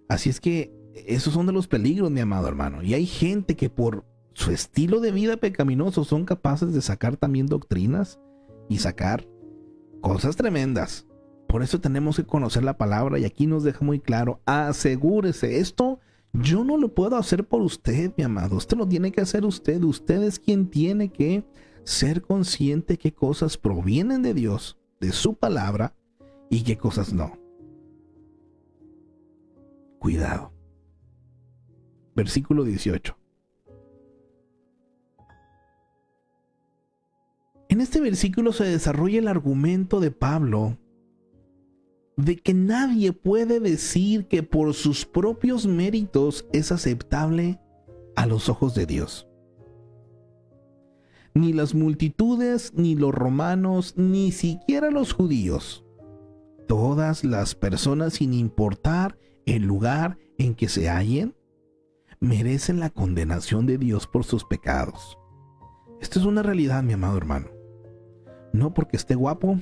Así es que esos son de los peligros, mi amado hermano. Y hay gente que por su estilo de vida pecaminoso son capaces de sacar también doctrinas y sacar cosas tremendas. Por eso tenemos que conocer la palabra, y aquí nos deja muy claro: asegúrese. Esto yo no lo puedo hacer por usted, mi amado. Esto lo tiene que hacer usted. Usted es quien tiene que ser consciente qué cosas provienen de Dios, de su palabra, y qué cosas no. Cuidado. versículo 18. En este versículo se desarrolla el argumento de Pablo de que nadie puede decir que por sus propios méritos es aceptable a los ojos de Dios. Ni las multitudes, ni los romanos, ni siquiera los judíos. Todas las personas, sin importar el lugar en que se hallen, merecen la condenación de Dios por sus pecados. Esto es una realidad, mi amado hermano. No porque esté guapo,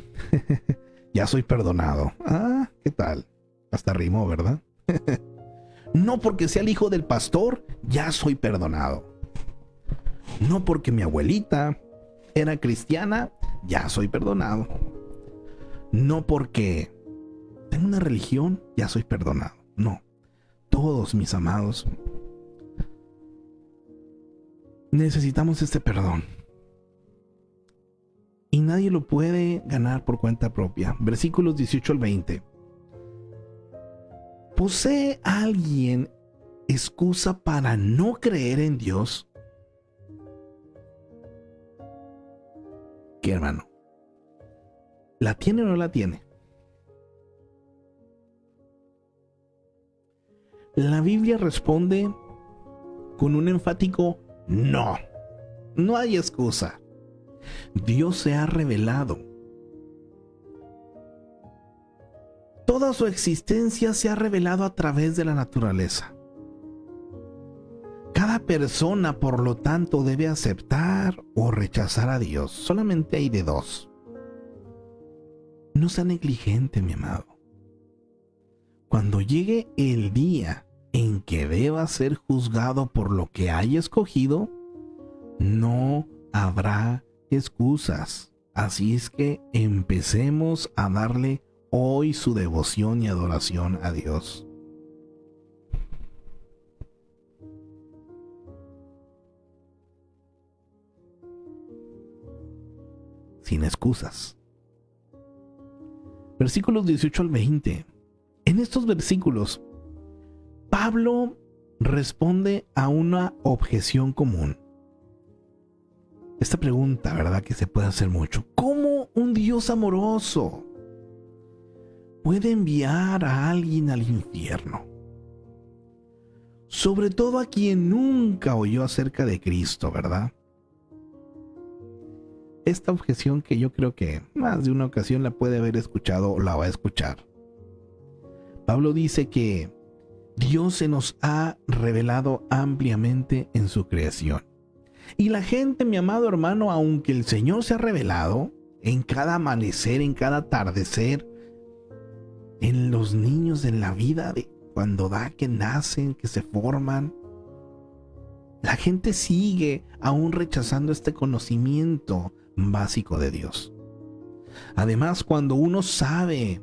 ya soy perdonado. Ah, ¿qué tal? Hasta rimó, ¿verdad? No porque sea el hijo del pastor, ya soy perdonado. No porque mi abuelita era cristiana, ya soy perdonado. No porque tengo una religión, ya soy perdonado. No. Todos, mis amados, necesitamos este perdón. Y nadie lo puede ganar por cuenta propia. Versículos 18 al 20. ¿Posee alguien excusa para no creer en Dios? ¿Qué, hermano? ¿La tiene o no la tiene? La Biblia responde con un enfático no. No hay excusa. Dios se ha revelado. Toda su existencia se ha revelado a través de la naturaleza. Cada persona, por lo tanto, debe aceptar o rechazar a Dios. Solamente hay de dos. No sea negligente, mi amado. Cuando llegue el día en que deba ser juzgado por lo que haya escogido, no habrá excusas. Así es que empecemos a darle hoy su devoción y adoración a Dios. Sin excusas. Versículos 18 al 20. En estos versículos, Pablo responde a una objeción común. Esta pregunta, ¿verdad?, que se puede hacer mucho. ¿Cómo un Dios amoroso puede enviar a alguien al infierno? Sobre todo a quien nunca oyó acerca de Cristo, ¿verdad? Esta objeción que yo creo que más de una ocasión la puede haber escuchado o la va a escuchar. Pablo dice que Dios se nos ha revelado ampliamente en su creación. Y la gente, mi amado hermano, aunque el Señor se ha revelado en cada amanecer, en cada atardecer, en los niños, en la vida de cuando da que nacen, que se forman, la gente sigue aún rechazando este conocimiento básico de Dios. Además, cuando uno sabe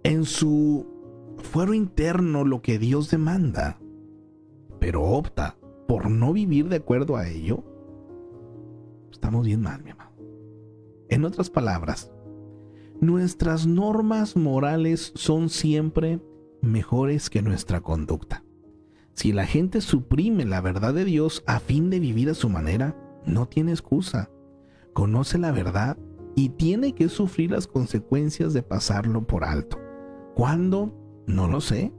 en su fuero interno lo que Dios demanda, pero opta por no vivir de acuerdo a ello, estamos bien mal, mi amado. En otras palabras, nuestras normas morales son siempre mejores que nuestra conducta. Si la gente suprime la verdad de Dios a fin de vivir a su manera, no tiene excusa. Conoce la verdad y tiene que sufrir las consecuencias de pasarlo por alto. ¿Cuándo? No lo sé.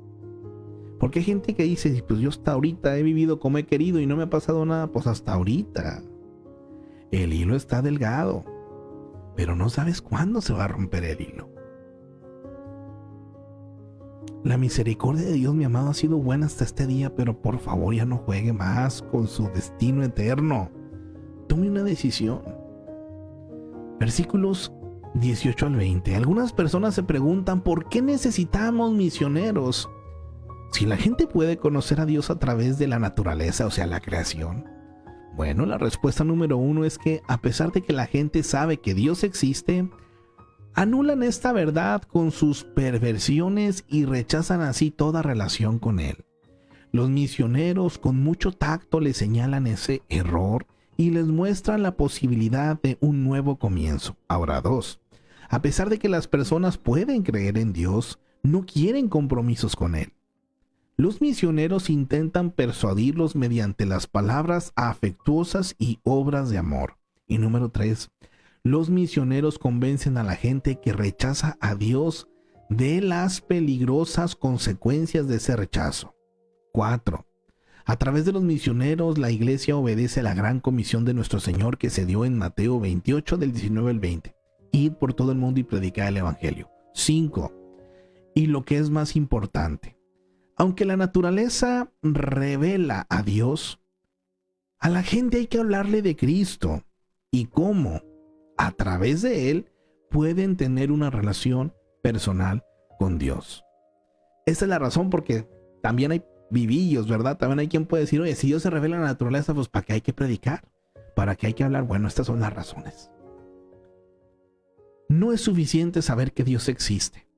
Porque hay gente que dice, pues yo hasta ahorita he vivido como he querido y no me ha pasado nada. Pues hasta ahorita. El hilo está delgado, pero no sabes cuándo se va a romper el hilo. La misericordia de Dios, mi amado, ha sido buena hasta este día, pero por favor ya no juegue más con su destino eterno. Tome una decisión. Versículos 18 al 20. Algunas personas se preguntan ¿por qué necesitamos misioneros? Si la gente puede conocer a Dios a través de la naturaleza, o sea, la creación. Bueno, la respuesta número 1 es que a pesar de que la gente sabe que Dios existe, anulan esta verdad con sus perversiones y rechazan así toda relación con Él. Los misioneros con mucho tacto le señalan ese error y les muestran la posibilidad de un nuevo comienzo. Ahora 2. A pesar de que las personas pueden creer en Dios, no quieren compromisos con Él. Los misioneros intentan persuadirlos mediante las palabras afectuosas y obras de amor. Y número 3, los misioneros convencen a la gente que rechaza a Dios de las peligrosas consecuencias de ese rechazo. 4. A través de los misioneros, la iglesia obedece a la gran comisión de nuestro Señor que se dio en Mateo 28, del 19 al 20. Ir por todo el mundo y predicar el Evangelio. 5. Y lo que es más importante, aunque la naturaleza revela a Dios, a la gente hay que hablarle de Cristo y cómo, a través de Él, pueden tener una relación personal con Dios. Esa es la razón porque también hay vivillos, ¿verdad? También hay quien puede decir, oye, si Dios se revela en la naturaleza, pues ¿para qué hay que predicar? ¿Para qué hay que hablar? Bueno, estas son las razones. No es suficiente saber que Dios existe.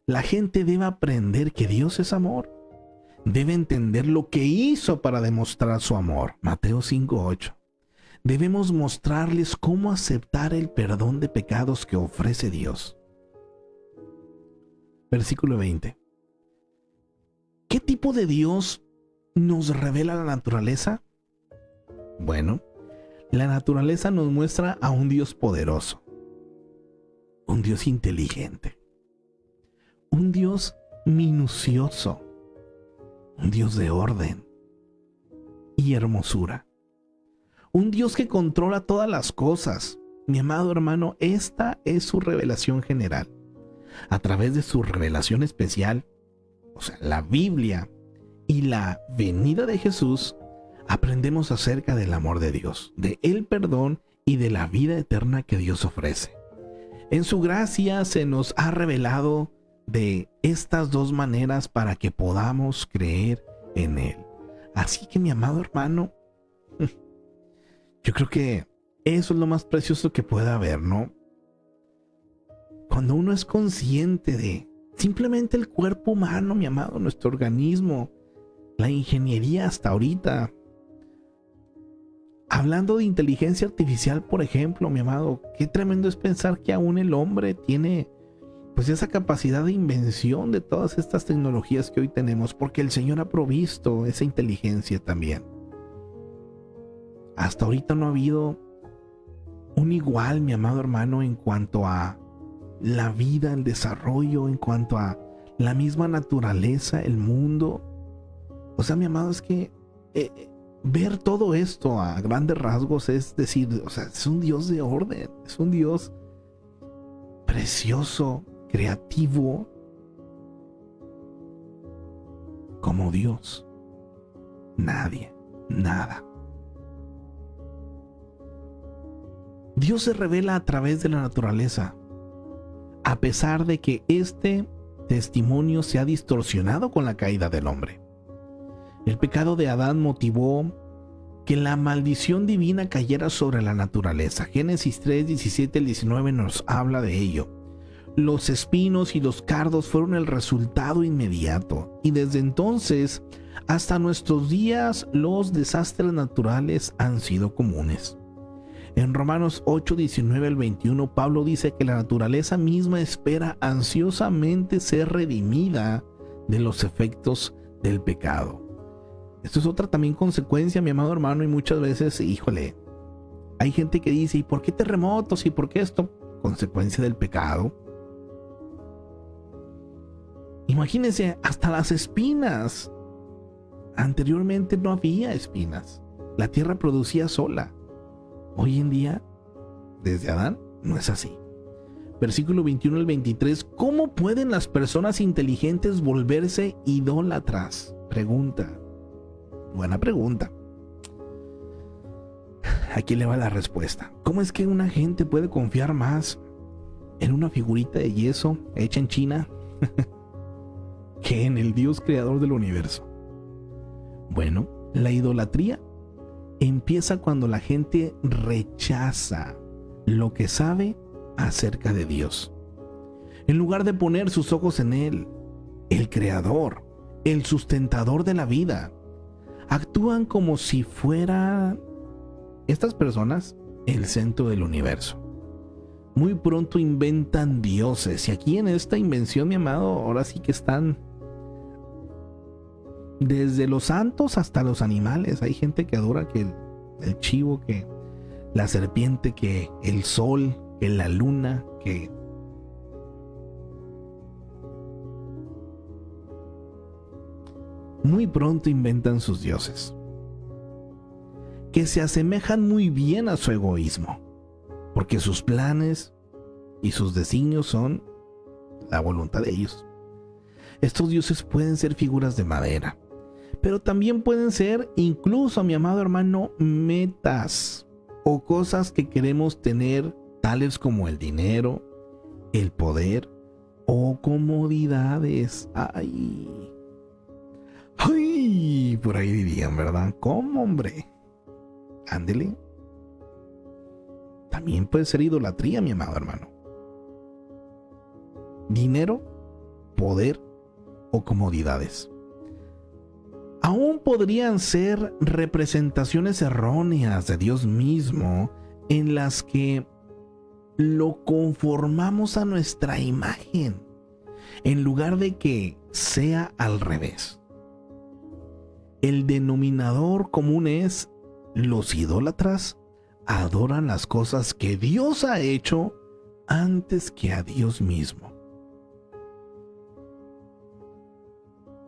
La gente debe aprender que Dios es amor. Debe entender lo que hizo para demostrar su amor. Mateo 5:8. Debemos mostrarles cómo aceptar el perdón de pecados que ofrece Dios. Versículo 20. ¿Qué tipo de Dios nos revela la naturaleza? Bueno, la naturaleza nos muestra a un Dios poderoso, un Dios inteligente, un Dios minucioso, un Dios de orden y hermosura, un Dios que controla todas las cosas. Mi amado hermano, esta es su revelación general. A través de su revelación especial, o sea, la Biblia y la venida de Jesús, aprendemos acerca del amor de Dios, de el perdón y de la vida eterna que Dios ofrece. En su gracia se nos ha revelado de estas dos maneras para que podamos creer en Él. Así que, mi amado hermano, yo creo que eso es lo más precioso que pueda haber, ¿no? Cuando uno es consciente de simplemente el cuerpo humano, mi amado, nuestro organismo, la ingeniería hasta ahorita. Hablando de inteligencia artificial, por ejemplo, mi amado, qué tremendo es pensar que aún el hombre tiene pues esa capacidad de invención de todas estas tecnologías que hoy tenemos, porque el Señor ha provisto esa inteligencia también. Hasta ahorita no ha habido un igual, mi amado hermano, en cuanto a la vida, el desarrollo, en cuanto a la misma naturaleza, el mundo. O sea, mi amado, es que ver todo esto a grandes rasgos es decir, o sea, es un Dios de orden, es un Dios precioso, creativo, como Dios. Nadie, nada. Dios se revela a través de la naturaleza, a pesar de que este testimonio se ha distorsionado con la caída del hombre. El pecado de Adán motivó que la maldición divina cayera sobre la naturaleza. Génesis 3, 17 al 19 nos habla de ello. Los espinos y los cardos fueron el resultado inmediato, y desde entonces hasta nuestros días los desastres naturales han sido comunes. En Romanos 8, 19 al 21, Pablo dice que la naturaleza misma espera ansiosamente ser redimida de los efectos del pecado. Esto es otra también consecuencia, mi amado hermano, y muchas veces, híjole, hay gente que dice, ¿y por qué terremotos? ¿Y por qué esto? Consecuencia del pecado. Imagínense, hasta las espinas. Anteriormente no había espinas. La tierra producía sola. Hoy en día, desde Adán, no es así. Versículo 21 al 23. ¿Cómo pueden las personas inteligentes volverse idólatras? Pregunta. Buena pregunta. Aquí le va la respuesta. ¿Cómo es que una gente puede confiar más en una figurita de yeso hecha en China que en el Dios creador del universo? Bueno, la idolatría empieza cuando la gente rechaza lo que sabe acerca de Dios. En lugar de poner sus ojos en Él, el Creador, el sustentador de la vida, actúan como si fueran estas personas el centro del universo. Muy pronto inventan dioses. Y aquí en esta invención, mi amado, ahora sí que están desde los santos hasta los animales. Hay gente que adora que el chivo, que la serpiente, que el sol, que la luna, que muy pronto inventan sus dioses, que se asemejan muy bien a su egoísmo, porque sus planes y sus designios son la voluntad de ellos. Estos dioses pueden ser figuras de madera, pero también pueden ser, incluso, mi amado hermano, metas o cosas que queremos tener, tales como el dinero, el poder o comodidades. Ay, por ahí dirían, ¿verdad? ¿Cómo, hombre? Ándele. También puede ser idolatría, mi amado hermano. Dinero, poder o comodidades. Aún podrían ser representaciones erróneas de Dios mismo, en las que lo conformamos a nuestra imagen, en lugar de que sea al revés. El denominador común es: los idólatras adoran las cosas que Dios ha hecho antes que a Dios mismo.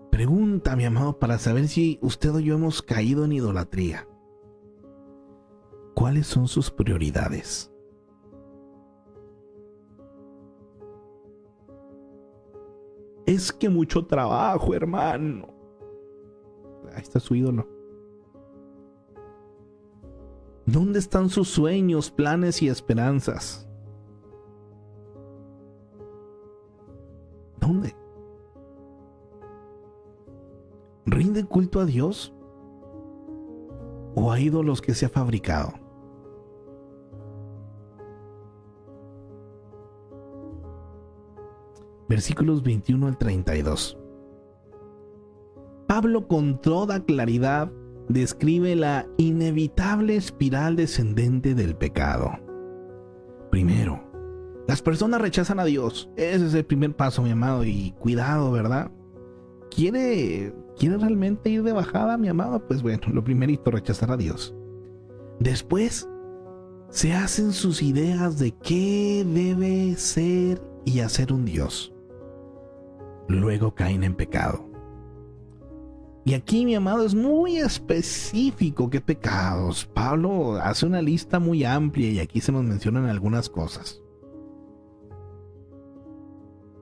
Pregunta, mi amado, para saber si usted o yo hemos caído en idolatría. ¿Cuáles son sus prioridades? Es que mucho trabajo, hermano. Ahí está su ídolo. ¿Dónde están sus sueños, planes y esperanzas? ¿Dónde? ¿Rinde culto a Dios o a ídolos que se ha fabricado? Versículos 21 al 32. Pablo, con toda claridad, describe la inevitable espiral descendente del pecado. Primero, las personas rechazan a Dios. Ese es el primer paso, mi amado, y cuidado, ¿verdad? ¿Quiere realmente ir de bajada, mi amado? Pues bueno, lo primerito, rechazar a Dios. Después, se hacen sus ideas de qué debe ser y hacer un Dios. Luego caen en pecado. Y aquí, mi amado, es muy específico qué pecados. Pablo hace una lista muy amplia y aquí se nos mencionan algunas cosas.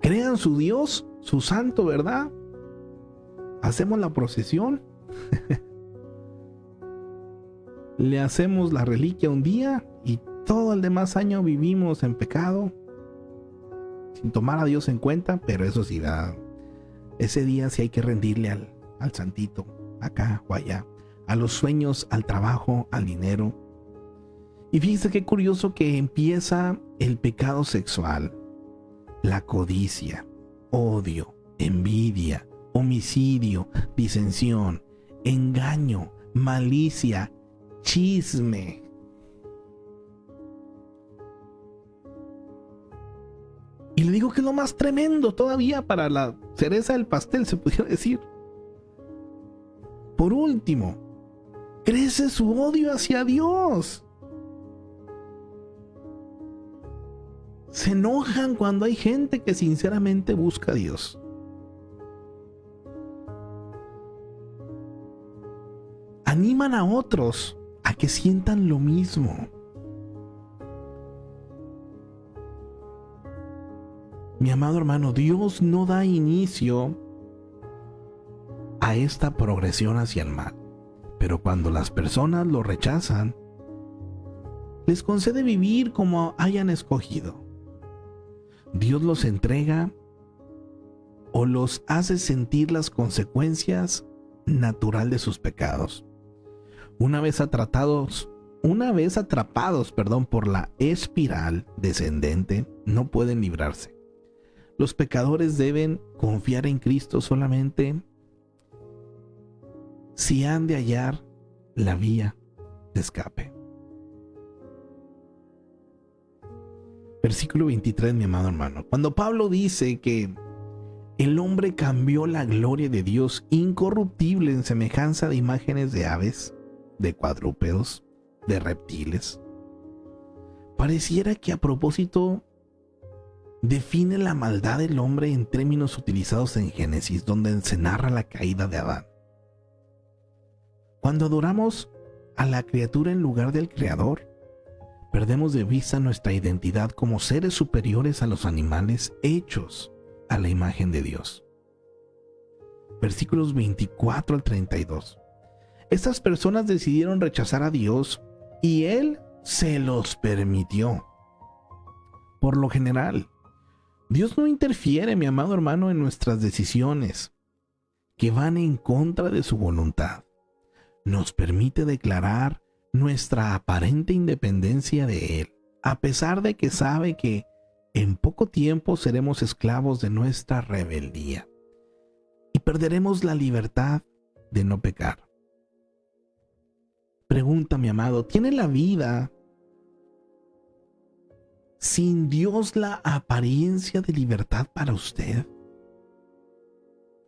Crean su Dios, su santo, ¿verdad? Hacemos la procesión. Le hacemos la reliquia un día y todo el demás año vivimos en pecado, sin tomar a Dios en cuenta, pero eso sí, ¿verdad? Ese día sí hay que rendirle al santito, acá o allá, a los sueños, al trabajo, al dinero. Y fíjese qué curioso que empieza el pecado sexual, la codicia, odio, envidia, homicidio, disensión, engaño, malicia, chisme. Y le digo que es lo más tremendo todavía, para la cereza del pastel, se pudiera decir. Por último, crece su odio hacia Dios. Se enojan cuando hay gente que sinceramente busca a Dios. Animan a otros a que sientan lo mismo. Mi amado hermano, Dios no da inicio a esta progresión hacia el mal, pero cuando las personas lo rechazan, les concede vivir como hayan escogido. Dios los entrega o los hace sentir las consecuencias natural de sus pecados. Una vez atrapados, por la espiral descendente, no pueden librarse. Los pecadores deben confiar en Cristo solamente si han de hallar la vía de escape. Versículo 23, mi amado hermano. Cuando Pablo dice que el hombre cambió la gloria de Dios incorruptible en semejanza de imágenes de aves, de cuadrúpedos, de reptiles, pareciera que a propósito define la maldad del hombre en términos utilizados en Génesis, donde se narra la caída de Adán. Cuando adoramos a la criatura en lugar del Creador, perdemos de vista nuestra identidad como seres superiores a los animales hechos a la imagen de Dios. Versículos 24 al 32. Estas personas decidieron rechazar a Dios y Él se los permitió. Por lo general, Dios no interfiere, mi amado hermano, en nuestras decisiones que van en contra de su voluntad. Nos permite declarar nuestra aparente independencia de Él, a pesar de que sabe que en poco tiempo seremos esclavos de nuestra rebeldía y perderemos la libertad de no pecar. Pregunta, mi amado, ¿tiene la vida sin Dios la apariencia de libertad para usted?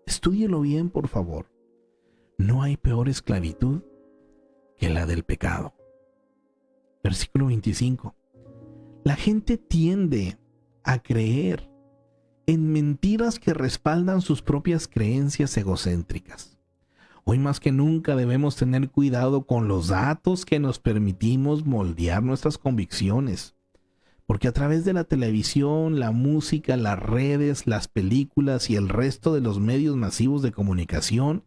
Estúdielo bien, por favor. No hay peor esclavitud que la del pecado. Versículo 25. La gente tiende a creer en mentiras que respaldan sus propias creencias egocéntricas. Hoy más que nunca debemos tener cuidado con los datos que nos permitimos moldear nuestras convicciones, porque a través de la televisión, la música, las redes, las películas y el resto de los medios masivos de comunicación,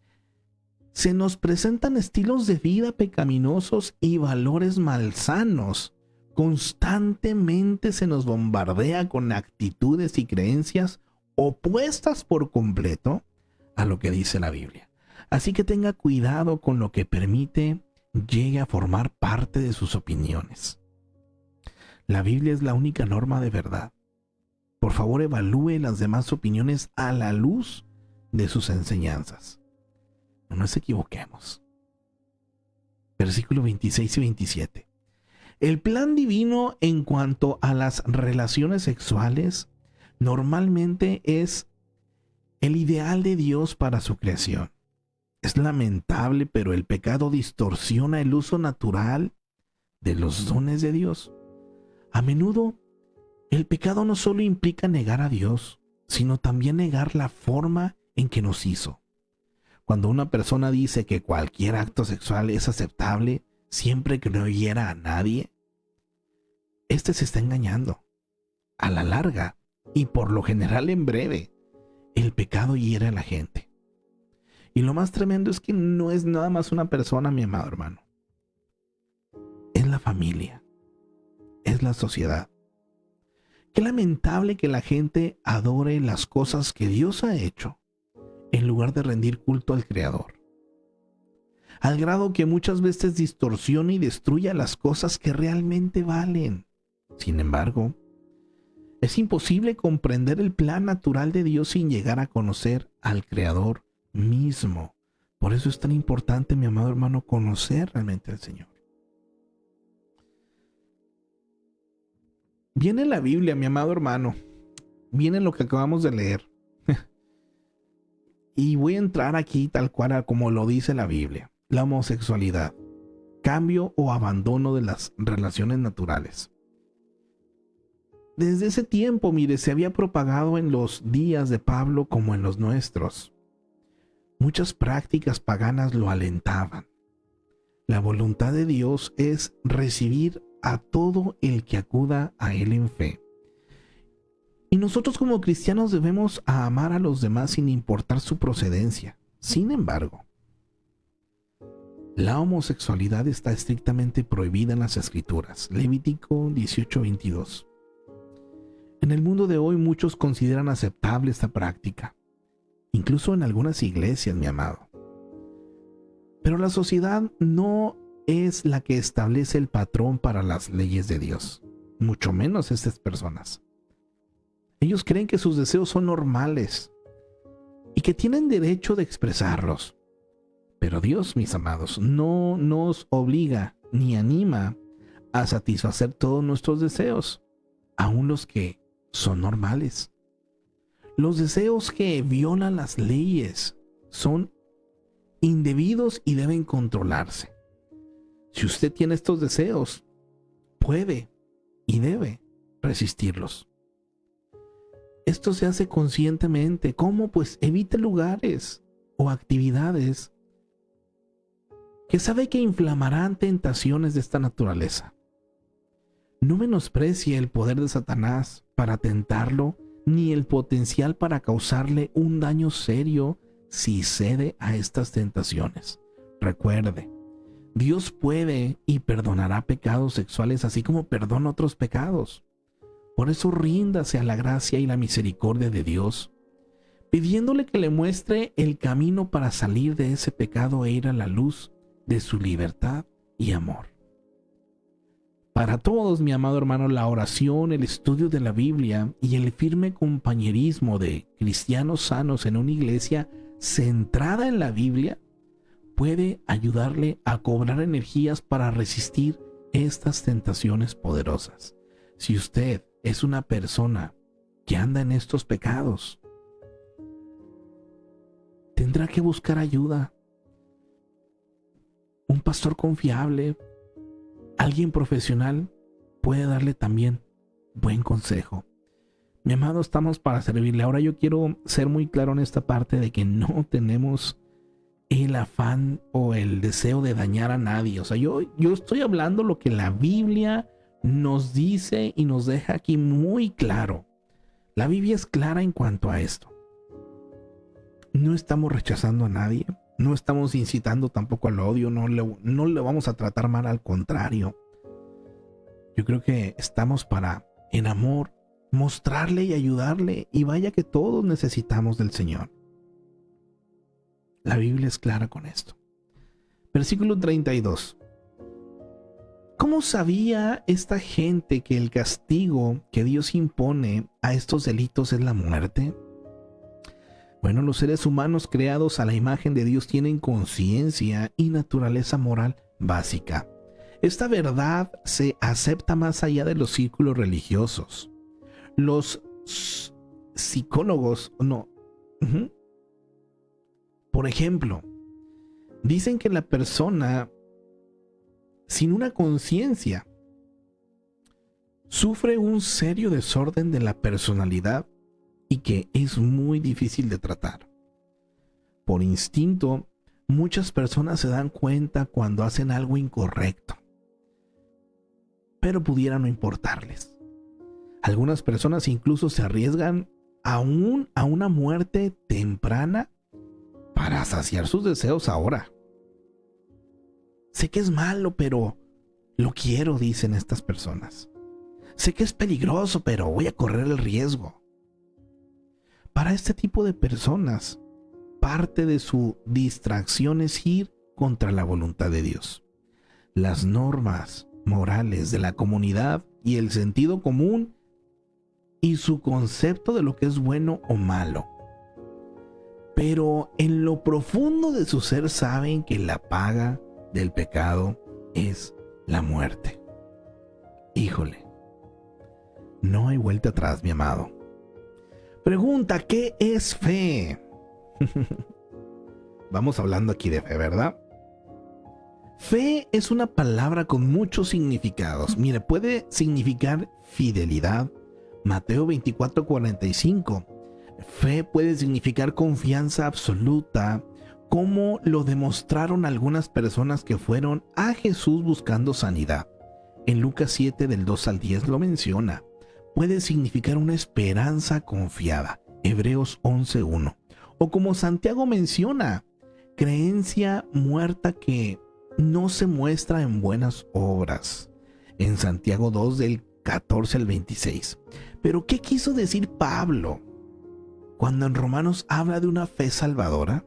se nos presentan estilos de vida pecaminosos y valores malsanos. Constantemente se nos bombardea con actitudes y creencias opuestas por completo a lo que dice la Biblia. Así que tenga cuidado con lo que permite llegue a formar parte de sus opiniones. La Biblia es la única norma de verdad. Por favor, evalúe las demás opiniones a la luz de sus enseñanzas. No nos equivoquemos. Versículos 26 y 27. El plan divino en cuanto a las relaciones sexuales normalmente es el ideal de Dios para su creación. Es lamentable, pero el pecado distorsiona el uso natural de los dones de Dios. A menudo, el pecado no solo implica negar a Dios, sino también negar la forma en que nos hizo. Cuando una persona dice que cualquier acto sexual es aceptable siempre que no hiera a nadie, se está engañando. A la larga, y por lo general en breve, el pecado hiere a la gente. Y lo más tremendo es que no es nada más una persona, mi amado hermano. Es la familia. Es la sociedad. Qué lamentable que la gente adore las cosas que Dios ha hecho en lugar de rendir culto al Creador. Al grado que muchas veces distorsiona y destruye las cosas que realmente valen. Sin embargo, es imposible comprender el plan natural de Dios sin llegar a conocer al Creador mismo. Por eso es tan importante, mi amado hermano, conocer realmente al Señor. Viene la Biblia, mi amado hermano. Viene lo que acabamos de leer. Y voy a entrar aquí tal cual como lo dice la Biblia. La homosexualidad. Cambio o abandono de las relaciones naturales. Desde ese tiempo, mire, se había propagado en los días de Pablo como en los nuestros. Muchas prácticas paganas lo alentaban. La voluntad de Dios es recibir a todo el que acuda a Él en fe. Y nosotros como cristianos debemos amar a los demás sin importar su procedencia. Sin embargo, la homosexualidad está estrictamente prohibida en las Escrituras. Levítico 18:22. En el mundo de hoy muchos consideran aceptable esta práctica, incluso en algunas iglesias, mi amado. Pero la sociedad no es la que establece el patrón para las leyes de Dios, mucho menos estas personas. Ellos creen que sus deseos son normales y que tienen derecho de expresarlos. Pero Dios, mis amados, no nos obliga ni anima a satisfacer todos nuestros deseos. aún los que son normales. Los deseos que violan las leyes son indebidos y deben controlarse. Si usted tiene estos deseos, puede y debe resistirlos. Esto se hace conscientemente. ¿Cómo? Pues evite lugares o actividades que sabe que inflamarán tentaciones de esta naturaleza. No menosprecie el poder de Satanás para tentarlo, ni el potencial para causarle un daño serio si cede a estas tentaciones. Recuerde, Dios puede y perdonará pecados sexuales así como perdona otros pecados. Por eso ríndase a la gracia y la misericordia de Dios, pidiéndole que le muestre el camino para salir de ese pecado e ir a la luz de su libertad y amor. Para todos, mi amado hermano, la oración, el estudio de la Biblia y el firme compañerismo de cristianos sanos en una iglesia centrada en la Biblia puede ayudarle a cobrar energías para resistir estas tentaciones poderosas. Si usted es una persona que anda en estos pecados, tendrá que buscar ayuda. Un pastor confiable, alguien profesional, puede darle también buen consejo. Mi amado, estamos para servirle. Ahora yo quiero ser muy claro en esta parte de que no tenemos el afán o el deseo de dañar a nadie. O sea, yo estoy hablando lo que la Biblia nos dice y nos deja aquí muy claro. La Biblia es clara en cuanto a esto. No estamos rechazando a nadie. No estamos incitando tampoco al odio, no le vamos a tratar mal, al contrario. Yo creo que estamos para, en amor, mostrarle y ayudarle, y vaya que todos necesitamos del Señor. La Biblia es clara con esto. Versículo 32. ¿Cómo sabía esta gente que el castigo que Dios impone a estos delitos es la muerte? Bueno, los seres humanos creados a la imagen de Dios tienen conciencia y naturaleza moral básica. Esta verdad se acepta más allá de los círculos religiosos. Los psicólogos, por ejemplo, dicen que la persona sin una conciencia sufre un serio desorden de la personalidad y que es muy difícil de tratar. Por instinto, muchas personas se dan cuenta cuando hacen algo incorrecto, pero pudiera no importarles. Algunas personas incluso se arriesgan aún a una muerte temprana para saciar sus deseos ahora. Sé que es malo, pero lo quiero, dicen estas personas. Sé que es peligroso, pero voy a correr el riesgo. Para este tipo de personas, parte de su distracción es ir contra la voluntad de Dios. Las normas morales de la comunidad y el sentido común y su concepto de lo que es bueno o malo. Pero en lo profundo de su ser saben que la paga del pecado es la muerte. Híjole, no hay vuelta atrás, mi amado. Pregunta, ¿qué es fe? Vamos hablando aquí de fe, ¿verdad? Fe es una palabra con muchos significados. Mire, puede significar fidelidad. Mateo 24:45. Fe puede significar confianza absoluta, como lo demostraron algunas personas que fueron a Jesús buscando sanidad. En Lucas 7 del 2 al 10 lo menciona. Puede significar una esperanza confiada. Hebreos 11:1. O como Santiago menciona, creencia muerta que no se muestra en buenas obras. En Santiago 2 del 14 al 26. Pero ¿qué quiso decir Pablo cuando en Romanos habla de una fe salvadora?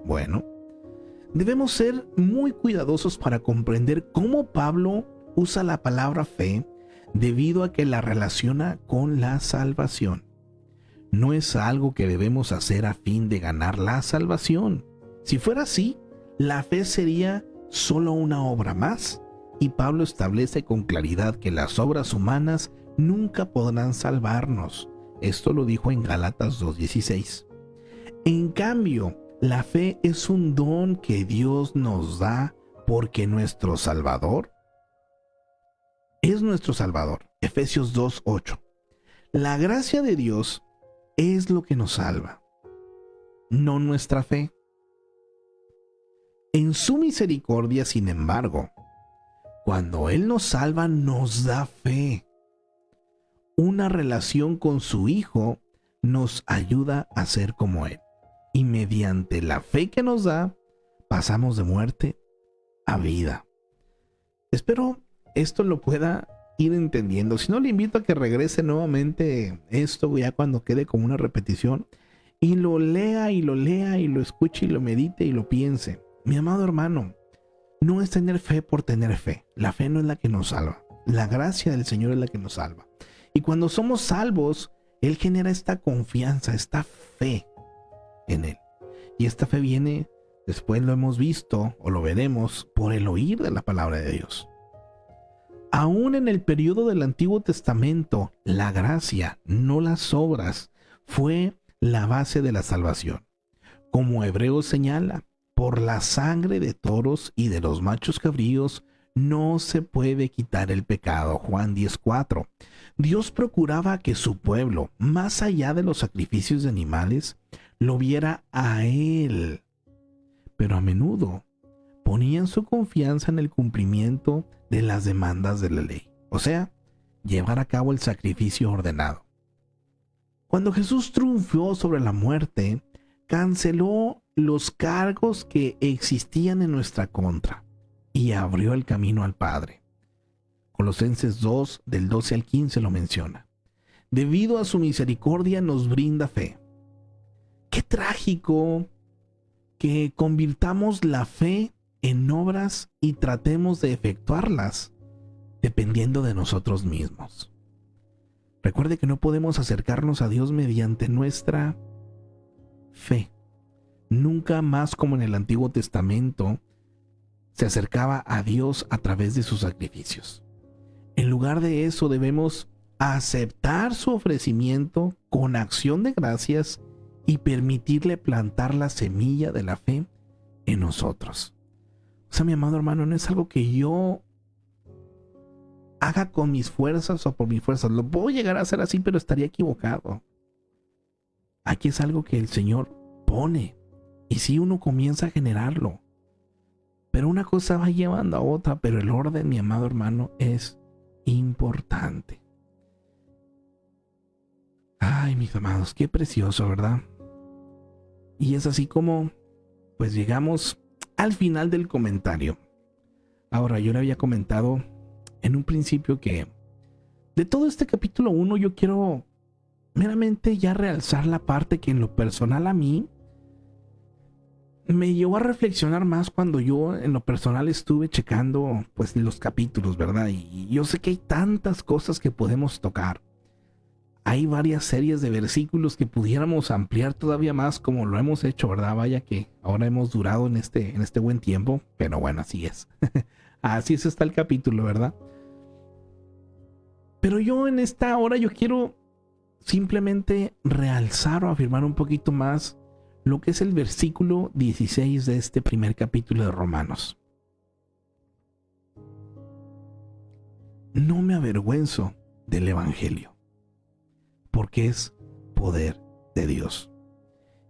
Bueno, debemos ser muy cuidadosos para comprender cómo Pablo usa la palabra fe debido a que la relaciona con la salvación. No es algo que debemos hacer a fin de ganar la salvación. Si fuera así, la fe sería solo una obra más, y Pablo establece con claridad que las obras humanas nunca podrán salvarnos. Esto lo dijo en Gálatas 2:16. En cambio, la fe es un don que Dios nos da porque nuestro Salvador es nuestro Salvador. Efesios 2:8. La gracia de Dios es lo que nos salva, no nuestra fe. En su misericordia, sin embargo, cuando Él nos salva, nos da fe. Una relación con su Hijo nos ayuda a ser como Él. Y mediante la fe que nos da, pasamos de muerte a vida. Espero esto lo pueda ir entendiendo. Si no, le invito a que regrese nuevamente esto ya cuando quede como una repetición y lo lea y lo escuche y lo medite y lo piense. Mi amado hermano, no es tener fe por tener fe. La fe no es la que nos salva. La gracia del Señor es la que nos salva. Y cuando somos salvos, Él genera esta confianza, esta fe en Él. Y esta fe viene, después lo hemos visto o lo veremos, por el oír de la palabra de Dios. Aún en el periodo del Antiguo Testamento, la gracia, no las obras, fue la base de la salvación. Como Hebreos señala, por la sangre de toros y de los machos cabríos no se puede quitar el pecado. Juan 10:4. Dios procuraba que su pueblo, más allá de los sacrificios de animales, lo viera a Él. Pero a menudo ponían su confianza en el cumplimiento de las demandas de la ley, o sea, llevar a cabo el sacrificio ordenado. Cuando Jesús triunfó sobre la muerte, canceló los cargos que existían en nuestra contra y abrió el camino al Padre. Colosenses 2, del 12 al 15 lo menciona. Debido a su misericordia nos brinda fe. Qué trágico que convirtamos la fe en obras y tratemos de efectuarlas dependiendo de nosotros mismos. Recuerde que no podemos acercarnos a Dios mediante nuestra fe. Nunca más como en el Antiguo Testamento se acercaba a Dios a través de sus sacrificios. En lugar de eso debemos aceptar su ofrecimiento con acción de gracias y permitirle plantar la semilla de la fe en nosotros. O sea, mi amado hermano, no es algo que yo haga con mis fuerzas o por mis fuerzas. Lo puedo llegar a hacer así, pero estaría equivocado. Aquí es algo que el Señor pone. Y sí, uno comienza a generarlo. Pero una cosa va llevando a otra, pero el orden, mi amado hermano, es importante. Ay, mis amados, qué precioso, ¿verdad? Y es así como, pues llegamos al final del comentario. Ahora, yo le había comentado en un principio que de todo este capítulo 1 yo quiero meramente ya realzar la parte que en lo personal a mí me llevó a reflexionar más cuando yo en lo personal estuve checando pues los capítulos, ¿verdad? Y yo sé que hay tantas cosas que podemos tocar. Hay varias series de versículos que pudiéramos ampliar todavía más como lo hemos hecho, ¿verdad? Vaya que ahora hemos durado en este buen tiempo, pero bueno, así es. Así es está el capítulo, ¿verdad? Pero yo en esta hora yo quiero simplemente realzar o afirmar un poquito más lo que es el versículo 16 de este primer capítulo de Romanos. No me avergüenzo del Evangelio, porque es poder de Dios.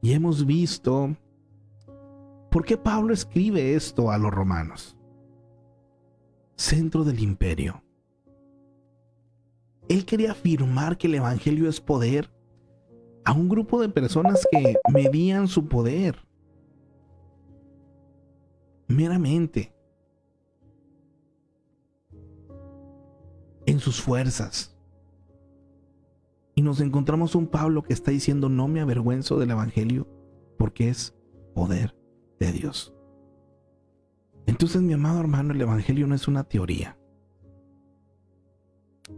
Y hemos visto por qué Pablo escribe esto a los romanos. Centro del imperio. Él quería afirmar que el Evangelio es poder a un grupo de personas que medían su poder meramente en sus fuerzas. Y nos encontramos un Pablo que está diciendo: no me avergüenzo del Evangelio porque es poder de Dios. Entonces, mi amado hermano, el Evangelio no es una teoría.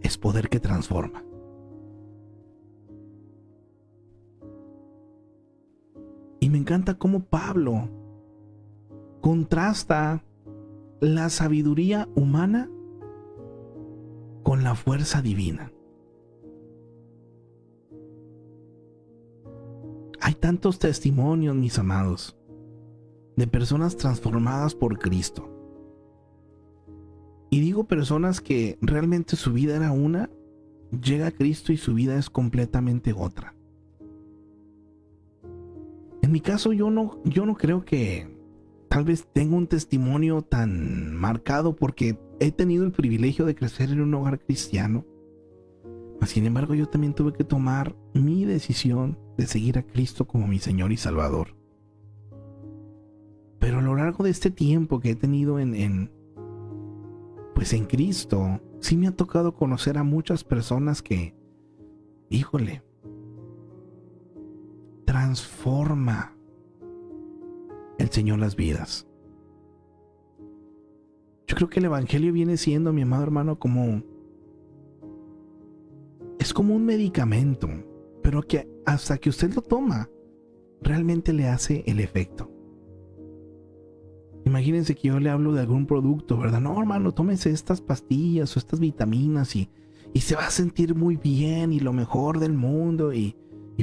Es poder que transforma. Y me encanta cómo Pablo contrasta la sabiduría humana con la fuerza divina. tantos testimonios, mis amados, de personas transformadas por Cristo. Y digo personas que realmente su vida era una, llega a Cristo y su vida es completamente otra. En mi caso yo no creo que tal vez tenga un testimonio tan marcado porque he tenido el privilegio de crecer en un hogar cristiano. Sin embargo, yo también tuve que tomar mi decisión de seguir a Cristo como mi Señor y Salvador. Pero a lo largo de este tiempo que he tenido en Cristo, sí me ha tocado conocer a muchas personas que, híjole, transforma el Señor las vidas. Yo creo que el Evangelio viene siendo, mi amado hermano, es como un medicamento, pero que hasta que usted lo toma, realmente le hace el efecto. Imagínense que yo le hablo de algún producto, ¿verdad? No, hermano, tómese estas pastillas o estas vitaminas y se va a sentir muy bien y lo mejor del mundo. Y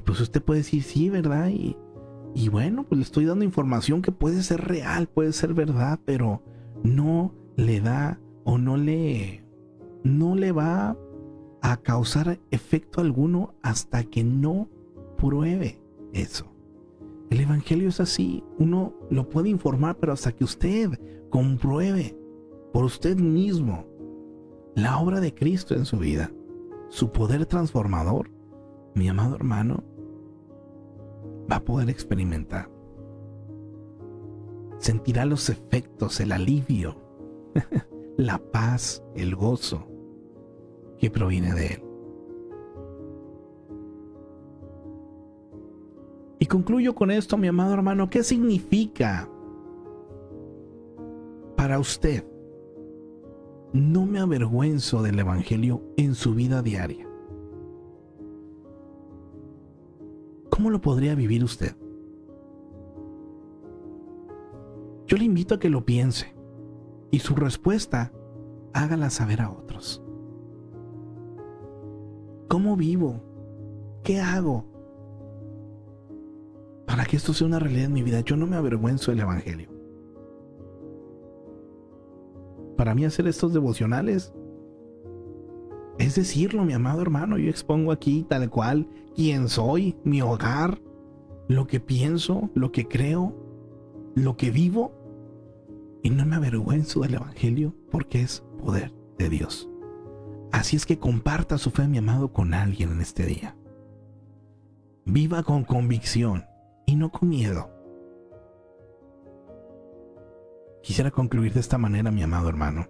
pues usted puede decir, sí, ¿verdad? Y bueno, pues le estoy dando información que puede ser real, puede ser verdad, pero no le da o no le va a causar efecto alguno hasta que no pruebe eso. El Evangelio es así, uno lo puede informar, pero hasta que usted compruebe por usted mismo la obra de Cristo en su vida, su poder transformador, mi amado hermano, va a poder experimentar. Sentirá los efectos, el alivio, la paz, el gozo que proviene de Él. Y concluyo con esto, mi amado hermano. ¿Qué significa para usted? No me avergüenzo del Evangelio en su vida diaria. ¿Cómo lo podría vivir usted? Yo le invito a que lo piense y su respuesta hágala saber a otros. ¿Cómo vivo? ¿Qué hago para que esto sea una realidad en mi vida? Yo no me avergüenzo del Evangelio. Para mí hacer estos devocionales es decirlo, mi amado hermano. Yo expongo aquí tal cual quién soy, mi hogar, lo que pienso, lo que creo, lo que vivo, y no me avergüenzo del Evangelio porque es poder de Dios. Así es que comparta su fe, mi amado, con alguien en este día. Viva con convicción y no con miedo. Quisiera concluir de esta manera, mi amado hermano.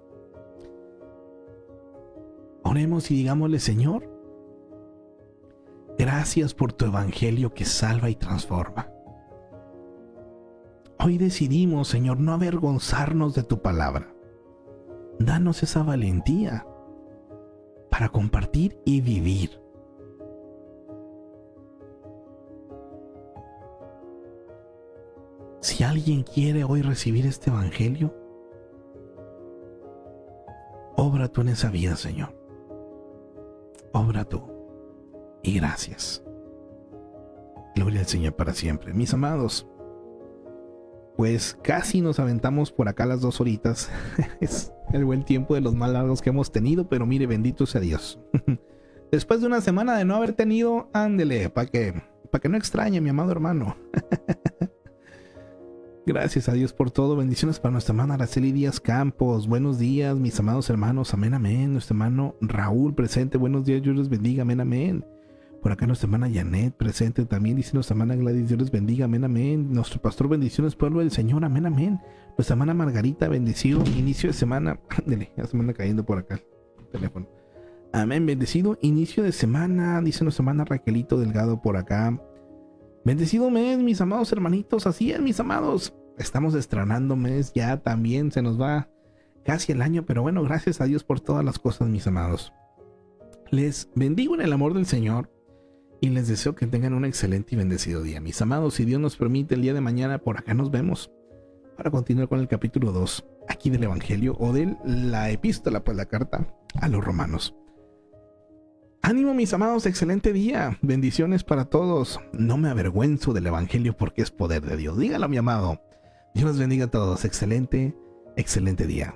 Oremos y digámosle: Señor, gracias por tu Evangelio que salva y transforma. Hoy decidimos, Señor, no avergonzarnos de tu palabra. Danos esa valentía para compartir y vivir. Si alguien quiere hoy recibir este Evangelio, obra tú en esa vida, Señor. Obra tú. Y gracias. Gloria al Señor para siempre. Mis amados, pues casi nos aventamos por acá las 2 horitas. Es el buen tiempo de los más largos que hemos tenido, pero mire, bendito sea Dios. Después de una semana de no haber tenido, ándele, para que no extrañe, mi amado hermano. Gracias a Dios por todo. Bendiciones para nuestra hermana Araceli Díaz Campos. Buenos días, mis amados hermanos. Amén, amén. Nuestro hermano Raúl presente. Buenos días, Dios les bendiga. Amén, amén. Por acá nuestra hermana Janet presente también. Dice nuestra hermana Gladys, Dios les bendiga. Amén, amén. Nuestro pastor, bendiciones, pueblo del Señor. Amén, amén. Nuestra hermana Margarita, bendecido inicio de semana. Ándele, ya se me anda cayendo por acá el teléfono. Amén, bendecido inicio de semana. Dice nuestra hermana Raquelito Delgado por acá. Bendecido mes, mis amados hermanitos. Así es, mis amados. Estamos estrenando mes, ya también se nos va casi el año, pero bueno, gracias a Dios por todas las cosas, mis amados. Les bendigo en el amor del Señor y les deseo que tengan un excelente y bendecido día. Mis amados, si Dios nos permite, el día de mañana por acá nos vemos para continuar con el capítulo 2 aquí del Evangelio o de la epístola, pues la carta a los Romanos. Ánimo, mis amados, excelente día. Bendiciones para todos. No me avergüenzo del evangelio porque es poder de Dios. Dígalo, mi amado. Dios los bendiga a todos. Excelente día.